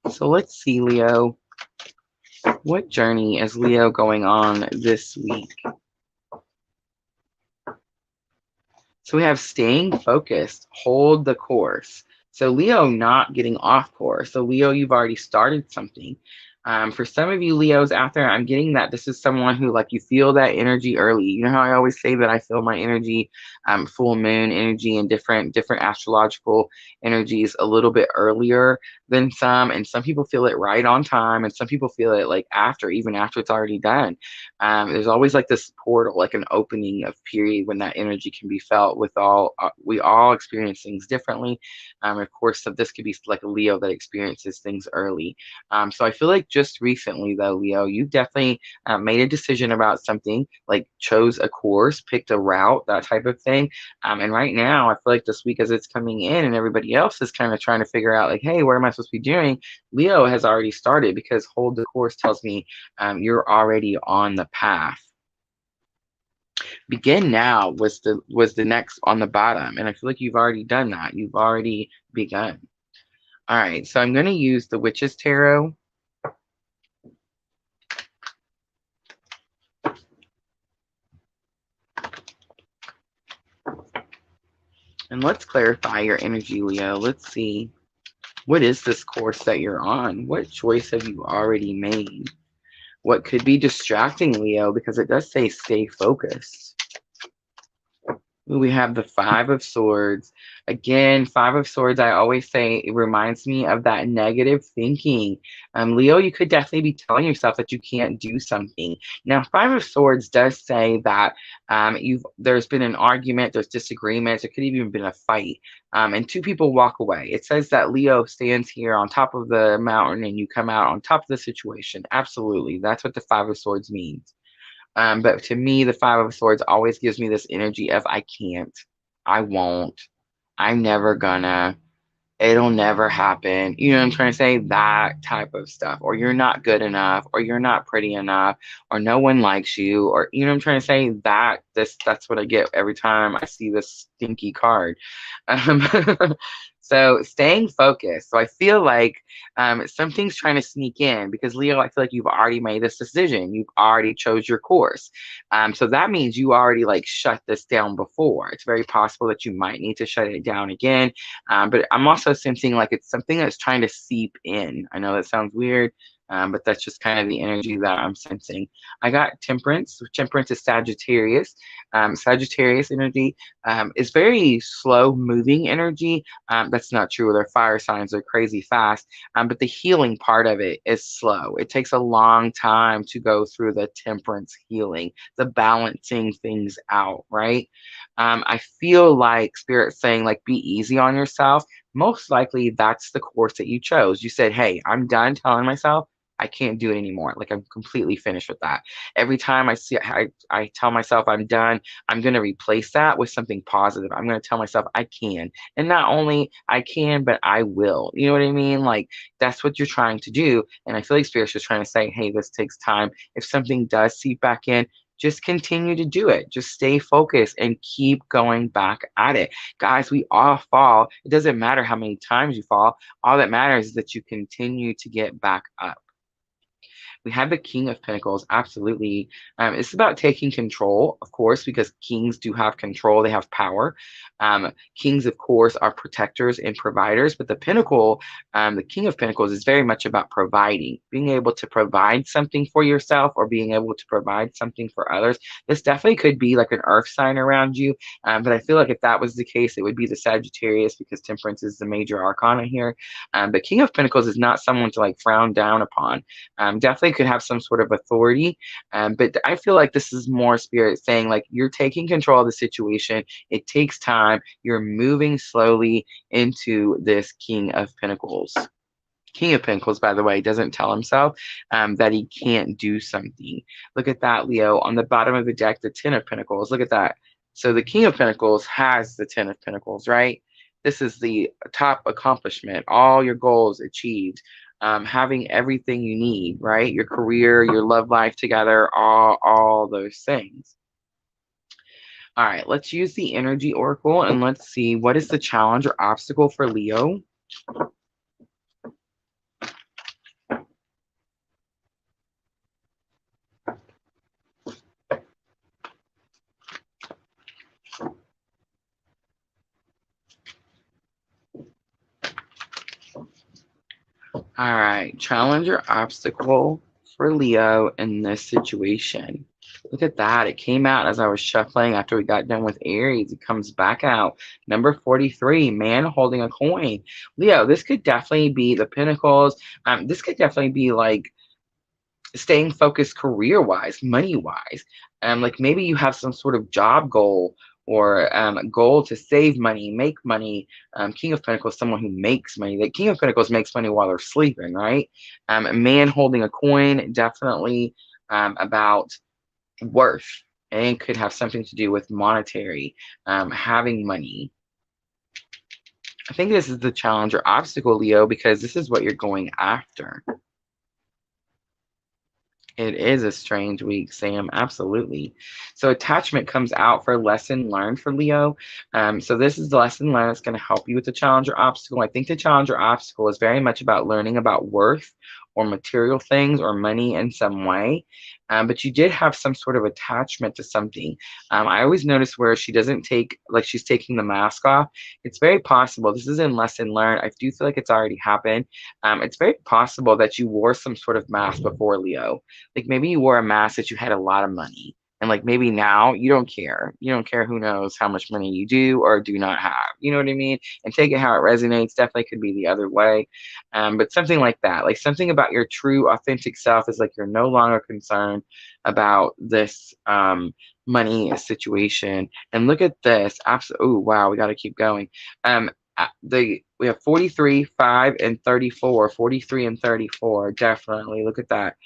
So let's see, Leo. What journey is Leo going on this week? So we have staying focused, hold the course. So Leo not getting off course. So Leo, you've already started something. For some of you Leos out there, I'm getting that this is someone who, like, you feel that energy early. You know how I always say that I feel my energy, full moon energy and different astrological energies a little bit earlier than some, and some people feel it right on time, and some people feel it like even after it's already done. There's always like this portal, like an opening of period when that energy can be felt with we all experience things differently. Of course, so this could be like a Leo that experiences things early. So I feel like just recently, though, Leo, you definitely made a decision about something, like chose a course, picked a route, that type of thing. And right now, I feel like this week as it's coming in and everybody else is kind of trying to figure out, like, hey, what am I supposed to be doing? Leo has already started because hold the course tells me you're already on the path. Begin now was the next on the bottom, and I feel like you've already done that. You've already begun. All right, so I'm going to use the Witch's Tarot. And let's clarify your energy, Leo. Let's see. What is this course that you're on? What choice have you already made? What could be distracting, Leo? Because it does say stay focused. We have the Five of Swords. Again, Five of Swords, I always say it reminds me of that negative thinking. Leo, you could definitely be telling yourself that you can't do something. Now, Five of Swords does say that there's been an argument, there's disagreements, there could have even been a fight, and two people walk away. It says that Leo stands here on top of the mountain and you come out on top of the situation. Absolutely. That's what the Five of Swords means. But to me, the Five of Swords always gives me this energy of I can't, I won't, I'm never gonna, it'll never happen. You know what I'm trying to say? That type of stuff. Or you're not good enough, or you're not pretty enough, or no one likes you, or you know what I'm trying to say? That's what I get every time I see this stinky card. So staying focused. So I feel like something's trying to sneak in because Leo, I feel like you've already made this decision. You've already chose your course. So that means you already like shut this down before. It's very possible that you might need to shut it down again. But I'm also sensing like it's something that's trying to seep in. I know that sounds weird, but that's just kind of the energy that I'm sensing. I got Temperance. Temperance is Sagittarius. Sagittarius energy is very slow moving energy. That's not true. Their fire signs are crazy fast, but the healing part of it is slow. It takes a long time to go through the temperance healing, the balancing things out, right? I feel like Spirit's saying, like, be easy on yourself. Most likely that's the course that you chose. You said, hey, I'm done telling myself I can't do it anymore. Like I'm completely finished with that. Every time I tell myself I'm done, I'm going to replace that with something positive. I'm going to tell myself I can. And not only I can, but I will. You know what I mean? Like that's what you're trying to do. And I feel like Spirit's just trying to say, hey, this takes time. If something does seep back in, just continue to do it. Just stay focused and keep going back at it. Guys, we all fall. It doesn't matter how many times you fall. All that matters is that you continue to get back up. We have the King of Pentacles. Absolutely. It's about taking control, of course, because kings do have control. They have power. Kings, of course, are protectors and providers. But the Pentacle, the King of Pentacles, is very much about providing, being able to provide something for yourself or being able to provide something for others. This definitely could be like an earth sign around you. But I feel like if that was the case, it would be the Sagittarius because Temperance is the major arcana here. But King of Pentacles is not someone to like frown down upon. Definitely could have some sort of authority. But I feel like this is more Spirit saying like you're taking control of the situation. It takes time. You're moving slowly into this King of Pentacles. King of Pentacles, by the way, doesn't tell himself that he can't do something. Look at that, Leo. On the bottom of the deck, the Ten of Pentacles. Look at that. So the King of Pentacles has the Ten of Pentacles, right? This is the top accomplishment, all your goals achieved, having everything you need, right? Your career, your love life together, all those things. All right, let's use the energy oracle and let's see what is the challenge or obstacle for Leo. All right, challenge or obstacle for Leo in this situation. Look at that. It came out as I was shuffling after we got done with Aries. It comes back out. Number 43, man holding a coin. Leo, this could definitely be the Pentacles. This could definitely be like staying focused career-wise, money-wise. Like maybe you have some sort of job goal or goal to save money, make money. King of Pentacles, someone who makes money. The King of Pentacles makes money while they're sleeping, right? A man holding a coin, definitely about worth, and could have something to do with monetary, having money. I think this is the challenge or obstacle, Leo, because this is what you're going after. It is a strange week, Sam. Absolutely. So attachment comes out for lesson learned for Leo. So this is the lesson learned that's going to help you with the challenge or obstacle. I think the challenge or obstacle is very much about learning about worth or material things or money in some way. But you did have some sort of attachment to something. I always notice where she doesn't take, like she's taking the mask off. It's very possible. This is in lesson learned. I do feel like it's already happened. It's very possible that you wore some sort of mask before, Leo. Like maybe you wore a mask that you had a lot of money. And like maybe now you don't care. You don't care who knows how much money you do or do not have. You know what I mean? And take it how it resonates. Definitely could be the other way. But something like that, like something about your true authentic self is like you're no longer concerned about this money situation. And look at this. Absolutely. Oh, wow. We got to keep going. We have 43, 5, and 34. 43 and 34. Definitely. Look at that.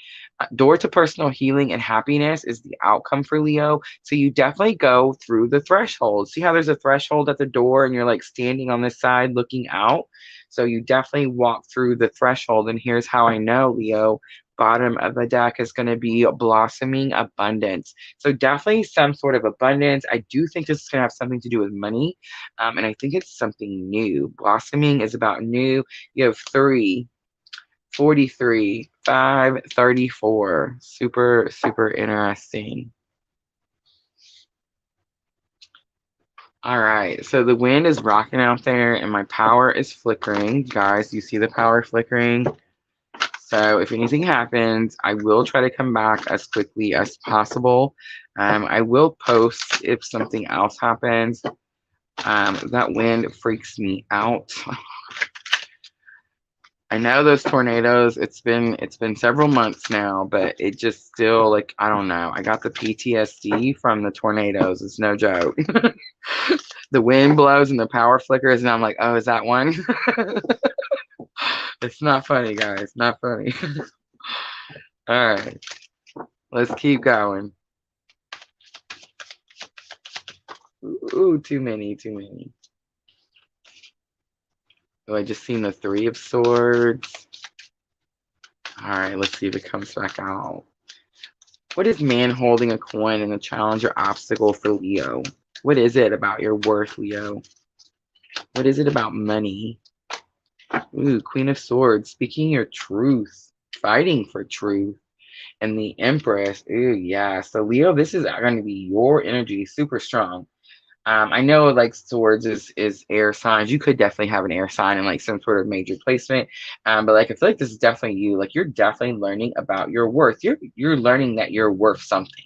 Door to personal healing and happiness is the outcome for Leo. So you definitely go through the threshold. See how there's a threshold at the door and you're like standing on this side looking out? So you definitely walk through the threshold. And here's how I know, Leo, bottom of the deck is going to be blossoming abundance. So definitely some sort of abundance. I do think this is going to have something to do with money. And I think it's something new. Blossoming is about new. You have 3, 43, 5, 34. Super, super interesting. All right, so the wind is rocking out there and my power is flickering. Guys, you see the power flickering? So if anything happens, I will try to come back as quickly as possible. I will post if something else happens. That wind freaks me out. I know those tornadoes, it's been several months now, but it just still, like, I don't know. I got the PTSD from the tornadoes. It's no joke. The wind blows and the power flickers, and I'm like, oh, is that one? It's not funny, guys. Not funny. All right. Let's keep going. Ooh, too many. Oh, I just seen the 3 of Swords. All right, let's see if it comes back out. What is man holding a coin in a challenge or obstacle for Leo? What is it about your worth, Leo? What is it about money? Ooh, Queen of Swords, speaking your truth, fighting for truth. And the Empress, ooh, yeah. So Leo, this is going to be your energy, super strong. I know like Swords is air signs. You could definitely have an air sign in like some sort of major placement. But like I feel like this is definitely you. Like you're definitely learning about your worth. You're learning that you're worth something.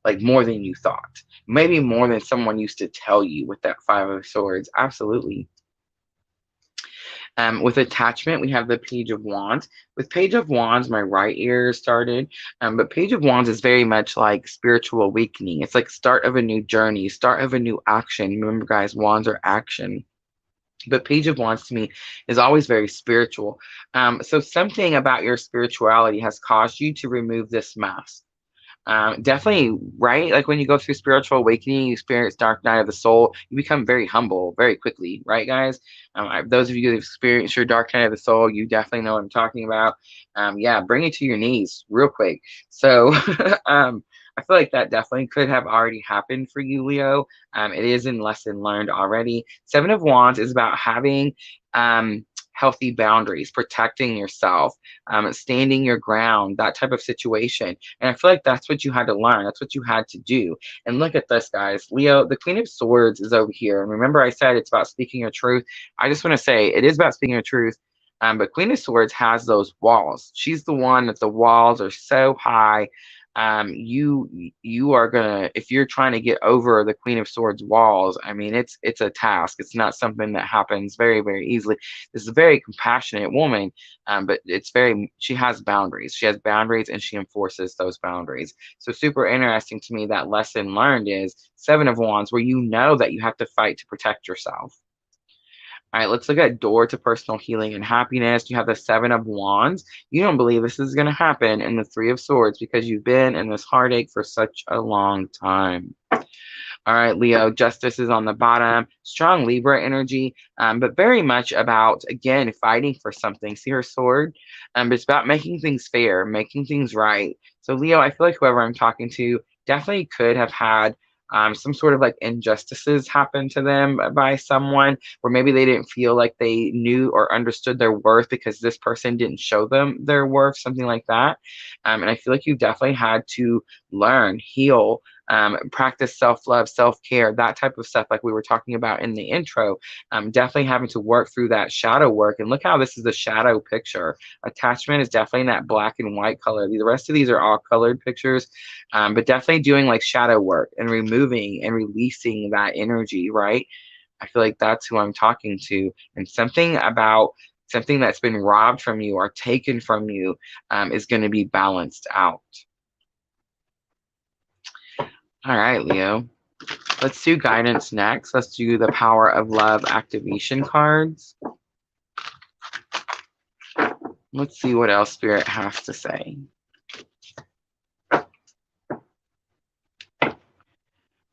Like more than you thought. Maybe more than someone used to tell you with that 5 of Swords. Absolutely. With attachment, we have the Page of Wands. With Page of Wands, my right ear started. But Page of Wands is very much like spiritual awakening. It's like start of a new journey, start of a new action. Remember, guys, wands are action. But Page of Wands to me is always very spiritual. So something about your spirituality has caused you to remove this mask. Definitely, right? Like when you go through spiritual awakening, you experience dark night of the soul, you become very humble very quickly, right, guys? Those of you that experience your dark night of the soul, you definitely know what I'm talking about. Yeah, bring it to your knees real quick. So I feel like that definitely could have already happened for you, Leo. It is in lesson learned already. 7 of Wands is about having healthy boundaries, protecting yourself, standing your ground, that type of situation. And I feel like that's what you had to learn. That's what you had to do. And look at this, guys. Leo, the Queen of Swords is over here. And remember I said it's about speaking your truth. I just want to say it is about speaking your truth. But Queen of Swords has those walls. She's the one that the walls are so high. You are gonna, if you're trying to get over the Queen of Swords walls, I mean it's a task. It's not something that happens very, very easily. This is a very compassionate woman, but she has boundaries. She has boundaries and she enforces those boundaries. So super interesting to me. That lesson learned is 7 of Wands, where you know that you have to fight to protect yourself. All right, let's look at door to personal healing and happiness. You have the 7 of Wands. You don't believe this is going to happen in the 3 of Swords because you've been in this heartache for such a long time. All right, Leo, justice is on the bottom. Strong Libra energy, but very much about, again, fighting for something. See her sword? But it's about making things fair, making things right. So, Leo, I feel like whoever I'm talking to definitely could have had some sort of like injustices happen to them by someone, where maybe they didn't feel like they knew or understood their worth because this person didn't show them their worth, something like that. And I feel like you definitely had to learn, heal, practice self-love, self-care, that type of stuff like we were talking about in the intro. Definitely having to work through that shadow work. And look how this is a shadow picture. Attachment is definitely in that black and white color. The rest of these are all colored pictures, but definitely doing like shadow work and removing and releasing that energy, right? I feel like that's who I'm talking to. And something that's been robbed from you or taken from you is going to be balanced out. All right, Leo. Let's do guidance next. Let's do the Power of Love activation cards. Let's see what else Spirit has to say. I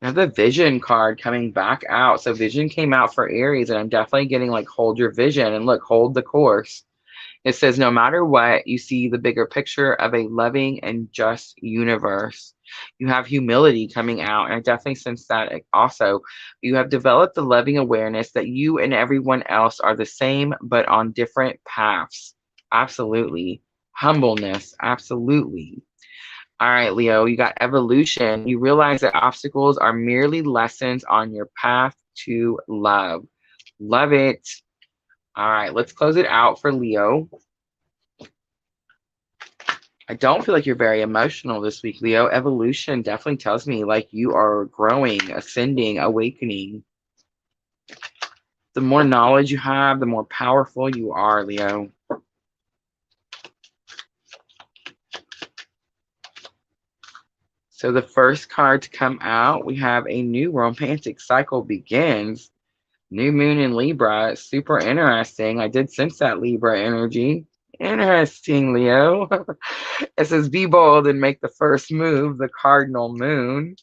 have the Vision card coming back out. So Vision came out for Aries, and I'm definitely getting like hold your vision and look, hold the course. It says, no matter what, you see the bigger picture of a loving and just universe. You have humility coming out, and I definitely sense that also. You have developed the loving awareness that you and everyone else are the same, but on different paths. Absolutely. Humbleness. Absolutely. All right, Leo, you got evolution. You realize that obstacles are merely lessons on your path to love. Love it. All right, let's close it out for Leo. I don't feel like you're very emotional this week, Leo. Evolution definitely tells me like you are growing, ascending, awakening. The more knowledge you have, the more powerful you are, Leo. So the first card to come out, we have a new romantic cycle begins. New moon in Libra. Super interesting. I did sense that Libra energy. Interesting, Leo. It says, be bold and make the first move, the cardinal moon.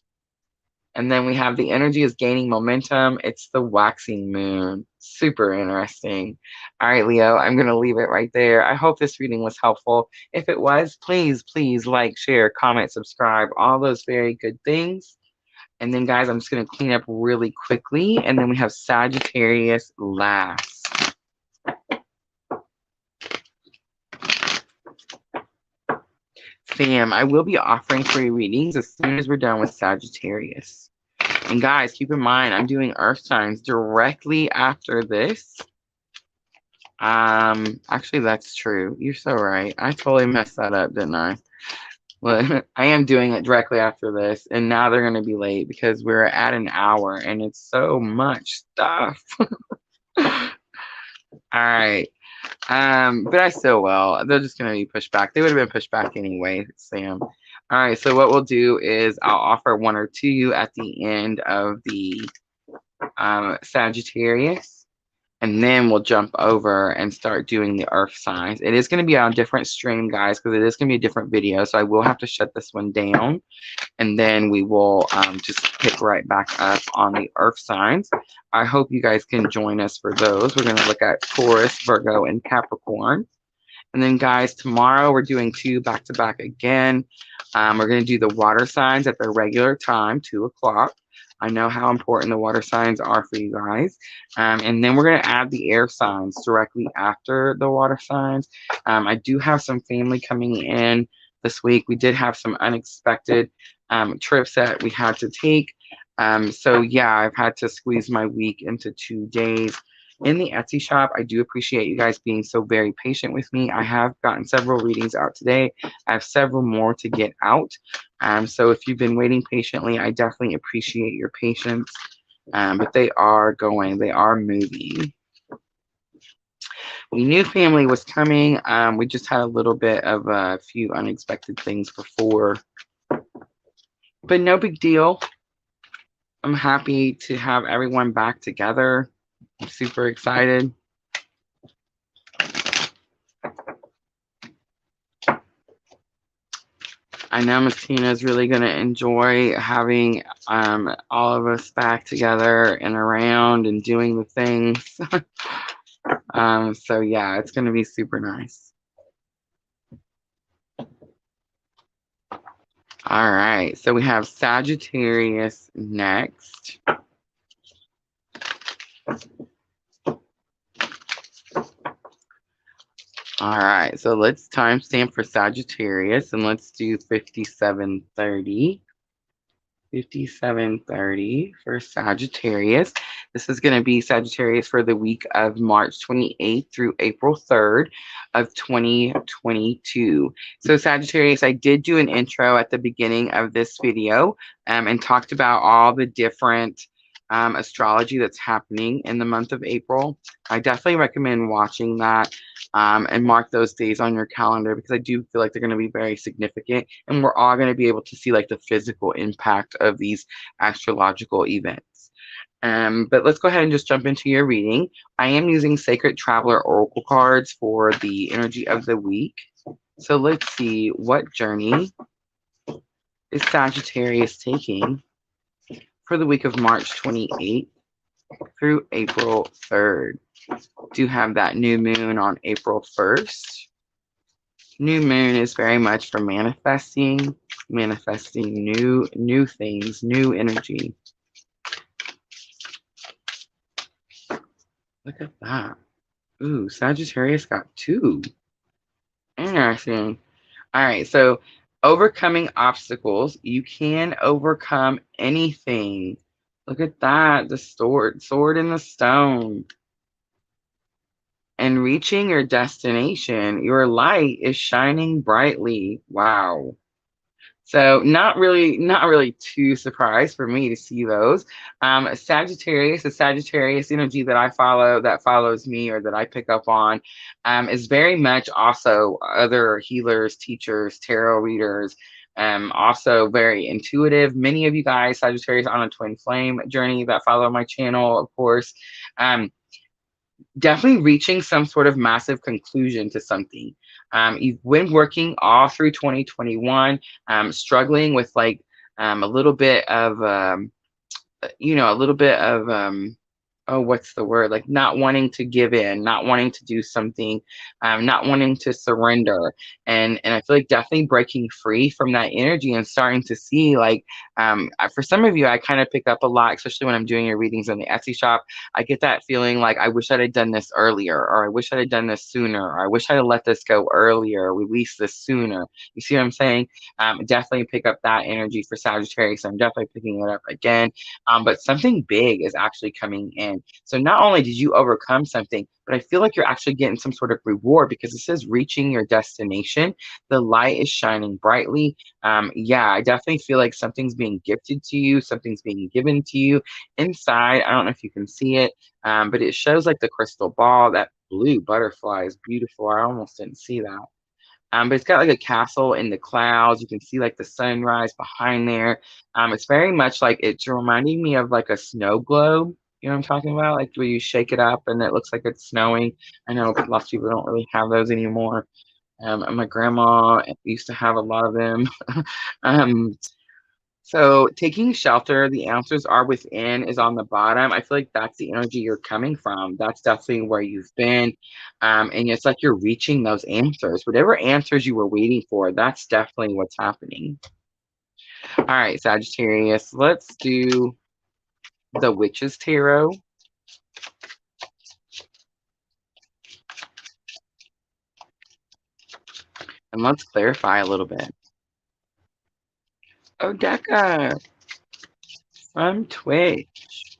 And then we have the energy is gaining momentum. It's the waxing moon. Super interesting. All right, Leo, I'm going to leave it right there. I hope this reading was helpful. If it was, please, please like, share, comment, subscribe, all those very good things. And then, guys, I'm just going to clean up really quickly. And then we have Sagittarius last. Fam, I will be offering free readings as soon as we're done with Sagittarius. And guys, keep in mind, I'm doing earth signs directly after this. Actually, that's true. You're so right. I totally messed that up, didn't I? Well, I am doing it directly after this, and now they're going to be late because we're at an hour, and it's so much stuff. All right. But I still will. They're just going to be pushed back. They would have been pushed back anyway, Sam. All right, so what we'll do is I'll offer one or two at the end of the Sagittarius, and then we'll jump over and start doing the earth signs. It is going to be on a different stream, guys, because it is going to be a different video, so I will have to shut this one down, and then we will just pick right back up on the earth signs. I hope you guys can join us for those. We're going to look at Taurus, Virgo, and Capricorn. And then, guys, tomorrow we're doing 2 back-to-back again. We're going to do the water signs at their regular time, 2 o'clock. I know how important the water signs are for you guys. And then we're going to add the air signs directly after the water signs. I do have some family coming in this week. We did have some unexpected trips that we had to take. So, yeah, I've had to squeeze my week into 2 days. In the Etsy shop, I do appreciate you guys being so very patient with me. I have gotten several readings out today. I have several more to get out. So if you've been waiting patiently, I definitely appreciate your patience. But they are going. They are moving. We knew family was coming. We just had a little bit of a few unexpected things before. But no big deal. I'm happy to have everyone back together. I'm super excited. I know Miss Tina is really going to enjoy having all of us back together and around and doing the things. So, yeah, it's going to be super nice. All right, so we have Sagittarius next. All right, so let's timestamp for Sagittarius, and let's do 5730. 5730 for Sagittarius. This is going to be Sagittarius for the week of March 28th through April 3rd of 2022. So Sagittarius, I did do an intro at the beginning of this video and talked about all the different astrology that's happening in the month of April. I definitely recommend watching that. And mark those days on your calendar because I do feel like they're going to be very significant, and we're all going to be able to see like the physical impact of these astrological events. But let's go ahead and just jump into your reading. I am using Sacred Traveler Oracle cards for the energy of the week. So let's see, what journey is Sagittarius taking for the week of March 28th through April 3rd? Do have that new moon on April 1st. New moon is very much for manifesting new things, new energy. Look at that. Ooh, Sagittarius got 2. Interesting. All right, so overcoming obstacles. You can overcome anything. Look at that, the sword in the stone. And reaching your destination, your light is shining brightly. Wow. So not really too surprised for me to see those. Sagittarius, the Sagittarius energy that I follow, that follows me or that I pick up on, is very much also other healers, teachers, tarot readers, also very intuitive. Many of you guys, Sagittarius on a twin flame journey that follow my channel, of course. Definitely reaching some sort of massive conclusion to something. You've been working all through 2021, struggling with like a little bit of, a little bit of, oh, what's the word? Like not wanting to give in, not wanting to do something, not wanting to surrender. And I feel like definitely breaking free from that energy and starting to see like, for some of you, I kind of pick up a lot, especially when I'm doing your readings in the Etsy shop. I get that feeling like I wish I'd have done this earlier, or I wish I'd have done this sooner, or I wish I'd have let this go earlier, release this sooner. You see what I'm saying? Definitely pick up that energy for Sagittarius. I'm definitely picking it up again. But something big is actually coming in. So not only did you overcome something, but I feel like you're actually getting some sort of reward because it says reaching your destination. The light is shining brightly. Yeah, I definitely feel like something's being gifted to you, something's being given to you inside. I don't know if you can see it, but it shows like the crystal ball. That blue butterfly is beautiful. I almost didn't see that. But it's got like a castle in the clouds. You can see like the sunrise behind there. It's very much like it's reminding me of like a snow globe. You know what I'm talking about? Like where you shake it up and it looks like it's snowing. I know lots of people don't really have those anymore. And my grandma used to have a lot of them. um, so taking shelter, the answers are within is on the bottom. I feel like that's the energy you're coming from. That's definitely where you've been. And it's like you're reaching those answers. Whatever answers you were waiting for, that's definitely what's happening. All right, Sagittarius, let's do the Witch's Tarot. And let's clarify a little bit. Oh, Decca from Twitch.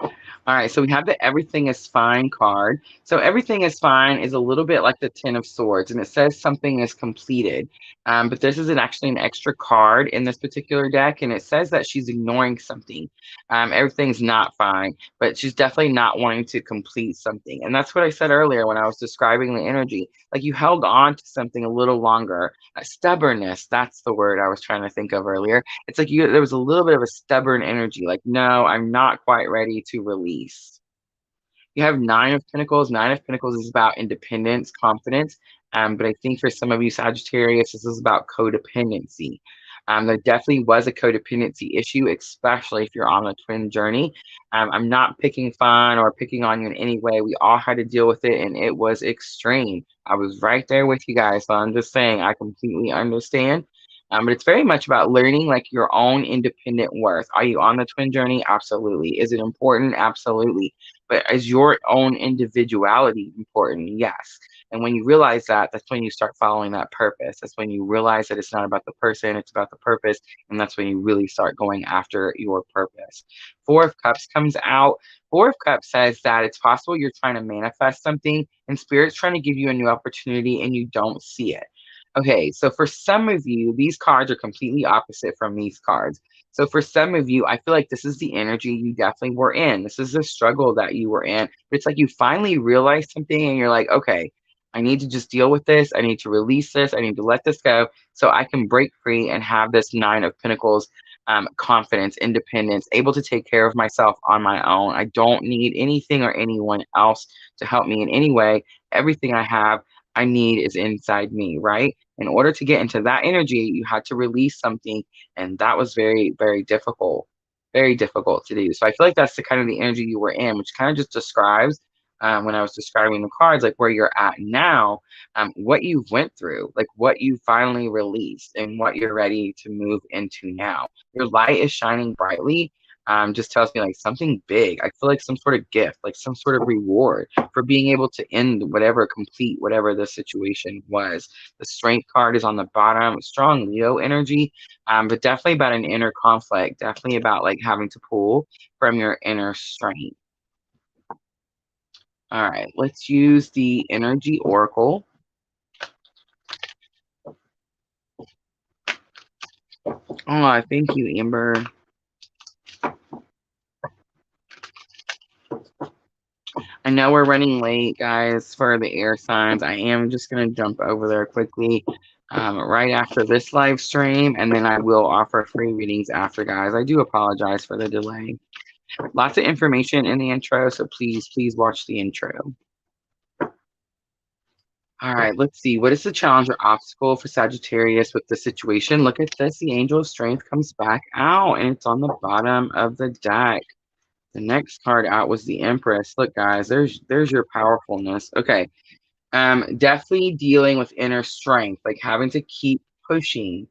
All right, so we have the Everything is Fine card. So Everything is Fine is a little bit like the Ten of Swords, and it says something is completed. But this is actually an extra card in this particular deck, and it says that she's ignoring something. Everything's not fine, but she's definitely not wanting to complete something. And that's what I said earlier when I was describing the energy. Like you held on to something a little longer. Stubbornness, that's the word I was trying to think of earlier. It's like there was a little bit of a stubborn energy, like, no, I'm not quite ready to release. You have Nine of Pentacles. Nine of Pentacles is about independence, confidence. But I think for some of you Sagittarius, this is about codependency. There definitely was a codependency issue, especially if you're on a twin journey. I'm not picking fun or picking on you in any way. We all had to deal with it, and it was extreme. I was right there with you guys. So I'm just saying, I completely understand. But it's very much about learning like your own independent worth. Are you on the twin journey? Absolutely. Is it important? Absolutely. But is your own individuality important? Yes. And when you realize that, that's when you start following that purpose. That's when you realize that it's not about the person, it's about the purpose. And that's when you really start going after your purpose. Four of Cups comes out. Four of Cups says that it's possible you're trying to manifest something and Spirit's trying to give you a new opportunity and you don't see it. Okay, so for some of you, these cards are completely opposite from these cards. So for some of you, I feel like this is the energy you definitely were in. This is the struggle that you were in. But it's like you finally realize something and you're like, okay, I need to just deal with this. I need to release this. I need to let this go so I can break free and have this Nine of Pentacles, confidence, independence, able to take care of myself on my own. I don't need anything or anyone else to help me in any way. Everything I have, I need is inside me, right? In order to get into that energy, you had to release something, and that was very, very difficult. very difficult to do. So I feel like that's the kind of the energy you were in, which kind of just describes when I was describing the cards, like where you're at now, what you went through, like what you finally released and what you're ready to move into now. Your light is shining brightly. Just tells me like something big. I feel like some sort of gift, like some sort of reward for being able to end whatever, complete whatever the situation was. The strength card is on the bottom, strong Leo energy, but definitely about an inner conflict, definitely about like having to pull from your inner strength. All right, let's use the energy oracle. Oh, thank you, Amber. I know we're running late, guys, for the air signs. I am just going to jump over there quickly right after this live stream, and then I will offer free readings after, guys. I do apologize for the delay. Lots of information in the intro, so please watch the intro. All right, let's see. What is the challenge or obstacle for Sagittarius with the situation? Look at this. The Angel of Strength comes back out, and it's on the bottom of the deck. The next card out was the Empress. Look, guys, there's your powerfulness. Okay. Definitely dealing with inner strength, like having to keep pushing.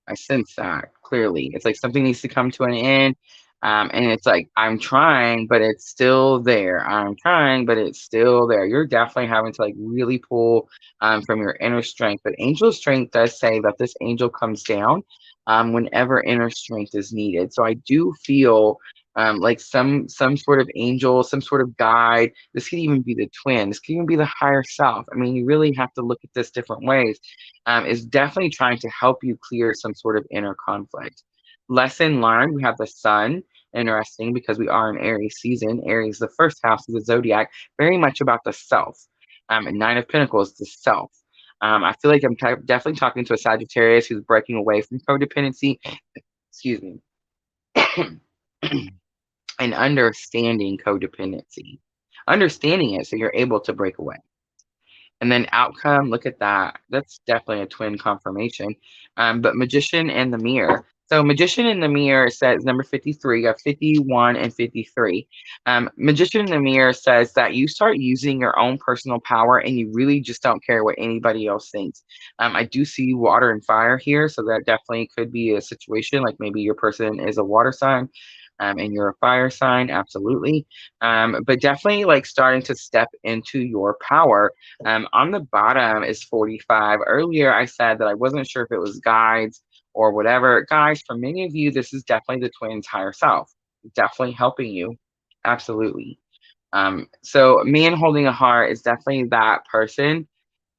I sense that clearly. It's like something needs to come to an end. And it's like, I'm trying, but it's still there. I'm trying, but it's still there. You're definitely having to like really pull from your inner strength. But angel strength does say that this angel comes down whenever inner strength is needed. So I do feel like some sort of angel, some sort of guide. This could even be the twin. This could even be the higher self. I mean, you really have to look at this different ways. Is definitely trying to help you clear some sort of inner conflict. Lesson learned, we have the sun. Interesting, because we are in Aries season. Aries, the first house of the zodiac, very much about the self. And Nine of Pentacles, the self. I feel like I'm definitely talking to a Sagittarius who's breaking away from codependency. Excuse me. And understanding codependency. Understanding it so you're able to break away. And then outcome, look at that. That's definitely a twin confirmation. But Magician and the Mirror. So Magician in the Mirror says number 53, you have 51 and 53. Magician in the Mirror says that you start using your own personal power and you really just don't care what anybody else thinks. I do see water and fire here, so that definitely could be a situation like maybe your person is a water sign. And you're a fire sign, absolutely. But definitely like starting to step into your power. On the bottom is 45. Earlier, I said that I wasn't sure if it was guides or whatever. Guys, for many of you, this is definitely the twin's higher self, definitely helping you. Absolutely. So man holding a heart is definitely that person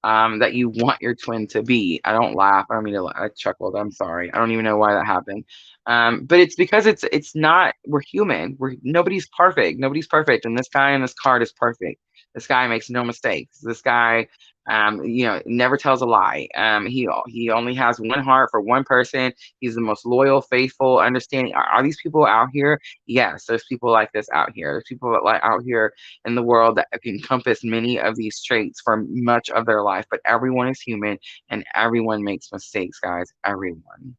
that you want your twin to be. I don't laugh. I don't mean to laugh. I chuckled. I'm sorry. I don't even know why that happened. But it's because it's not, we're human. Nobody's perfect. Nobody's perfect. And this guy in this card is perfect. This guy makes no mistakes. This guy, never tells a lie. He only has one heart for one person. He's the most loyal, faithful, understanding. Are these people out here? Yes, there's people like this out here. There's people that like out here in the world that encompass many of these traits for much of their life. But everyone is human and everyone makes mistakes, guys. Everyone.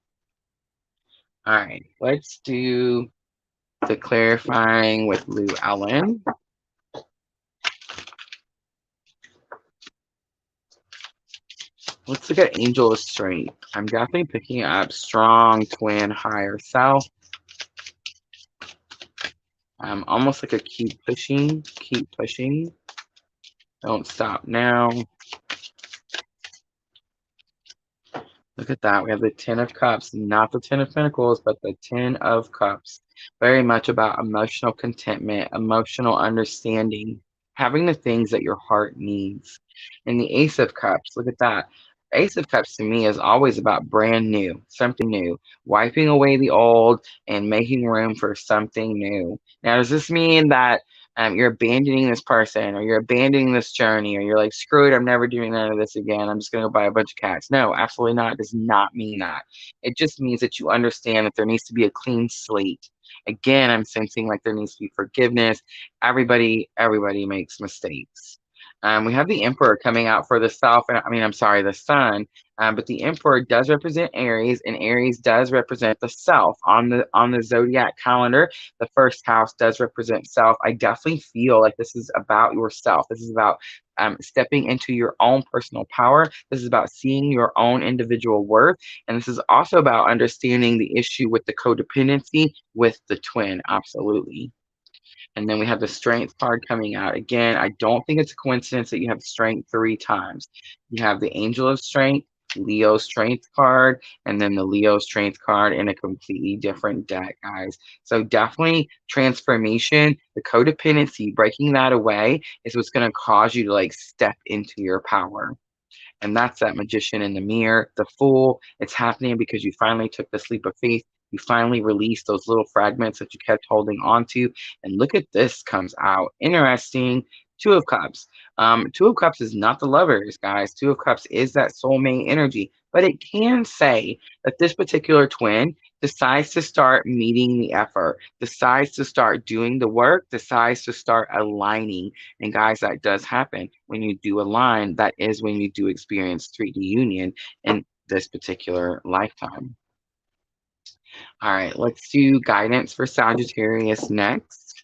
All right, let's do the clarifying with Lou Allen. Let's look at Angel of Strength. I'm definitely picking up strong twin higher self. Almost like a keep pushing. Don't stop now. Look at that. We have the 10 of Cups, not the 10 of Pentacles, but the 10 of Cups. Very much about emotional contentment, emotional understanding, having the things that your heart needs. And the Ace of Cups, look at that. Ace of Cups to me is always about brand new, something new, wiping away the old and making room for something new. Now, does this mean that you're abandoning this person or you're abandoning this journey or you're like, screw it, I'm never doing none of this again. I'm just going to go buy a bunch of cats? No, absolutely not. It does not mean that. It just means that you understand that there needs to be a clean slate. Again, I'm sensing like there needs to be forgiveness. Everybody makes mistakes. We have the Emperor coming out for the South, and I mean, I'm sorry, the Sun. But the Emperor does represent Aries, and Aries does represent the Self on the zodiac calendar. The first house does represent self. I definitely feel like this is about yourself. This is about stepping into your own personal power. This is about seeing your own individual worth, and this is also about understanding the issue with the codependency with the twin. Absolutely. And then we have the strength card coming out. Again, I don't think it's a coincidence that you have strength 3 times. You have the angel of strength, Leo strength card, and then the Leo strength card in a completely different deck, guys. So definitely transformation, the codependency, breaking that away is what's going to cause you to like step into your power. And that's that magician in the mirror, the fool. It's happening because you finally took the leap of faith. You finally released those little fragments that you kept holding on to. And look at this comes out. Interesting. Two of Cups. Two of Cups is not the lovers, guys. Two of Cups is that soulmate energy. But it can say that this particular twin decides to start meeting the effort, decides to start doing the work, decides to start aligning. And guys, that does happen. When you do align, that is when you do experience 3D union in this particular lifetime. All right, let's do guidance for Sagittarius next.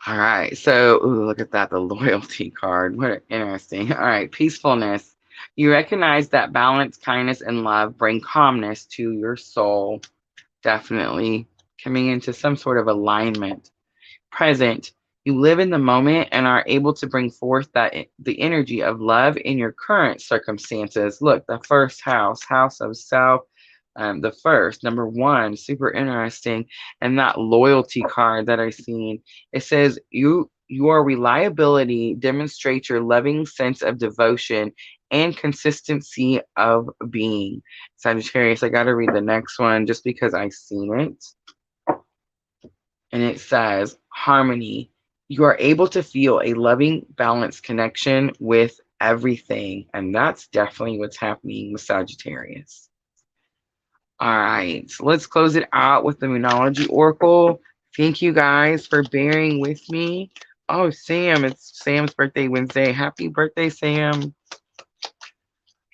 All right, so ooh, look at that, the loyalty card. What interesting. All right, peacefulness. You recognize that balance, kindness, and love bring calmness to your soul. Definitely coming into some sort of alignment. Present. You live in the moment and are able to bring forth the energy of love in your current circumstances. Look, the first house, house of self, the first, number one, super interesting. And that loyalty card that I've seen, it says your reliability demonstrates your loving sense of devotion and consistency of being. Sagittarius, I got to read the next one just because I've seen it. And it says harmony. You are able to feel a loving, balanced connection with everything. And that's definitely what's happening with Sagittarius. All right, so let's close it out with the Moonology Oracle. Thank you guys for bearing with me. Oh, Sam, it's Sam's birthday Wednesday. Happy birthday, Sam.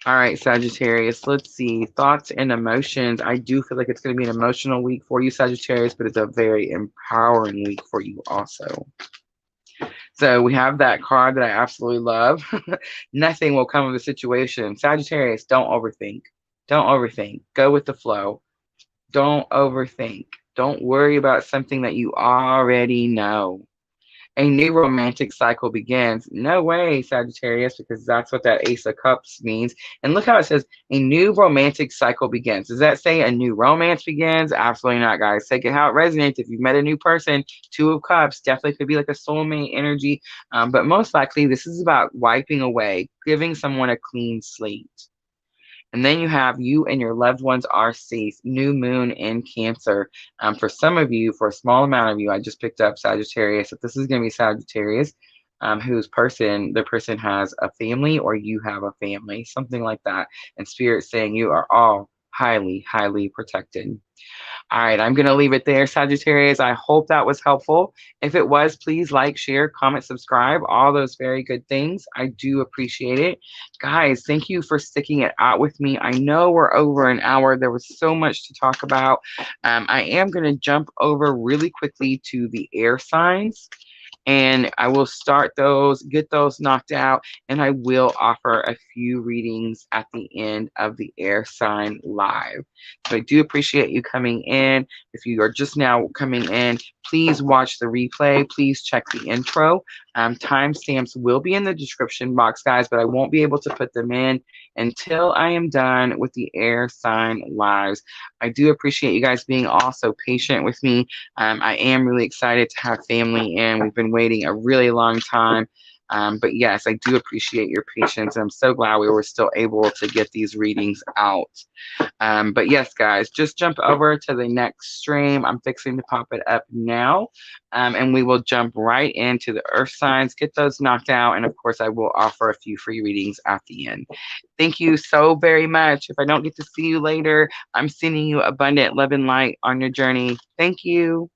All right, Sagittarius, let's see. Thoughts and emotions. I do feel like it's going to be an emotional week for you, Sagittarius, but it's a very empowering week for you also. So we have that card that I absolutely love. Nothing will come of the situation. Sagittarius, don't overthink. Don't overthink. Go with the flow. Don't overthink. Don't worry about something that you already know. A new romantic cycle begins. No way, Sagittarius, because that's what that Ace of Cups means. And look how it says a new romantic cycle begins. Does that say a new romance begins? Absolutely not, guys. Take it how it resonates. If you've met a new person, Two of Cups definitely could be like a soulmate energy. But most likely, this is about wiping away, giving someone a clean slate. And then you have you and your loved ones are safe. New moon in Cancer. For some of you, for a small amount of you, I just picked up Sagittarius. If this is going to be Sagittarius, the person has a family or you have a family, something like that. And Spirit saying you are all highly, highly protected. All right, I'm going to leave it there, Sagittarius. I hope that was helpful. If it was, please like, share, comment, subscribe, all those very good things. I do appreciate it. Guys, thank you for sticking it out with me. I know we're over an hour. There was so much to talk about. I am going to jump over really quickly to the air signs. And I will start those, get those knocked out, and I will offer a few readings at the end of the air sign live. So I do appreciate you coming in. If you are just now coming in, please watch the replay. Please check the intro. Timestamps will be in the description box, guys, but I won't be able to put them in until I am done with the air sign lives. I do appreciate you guys being also patient with me. I am really excited to have family in. We've been waiting a really long time. But yes, I do appreciate your patience. I'm so glad we were still able to get these readings out. But yes, guys, just jump over to the next stream. I'm fixing to pop it up now. And we will jump right into the earth signs, get those knocked out. And of course, I will offer a few free readings at the end. Thank you so very much. If I don't get to see you later, I'm sending you abundant love and light on your journey. Thank you.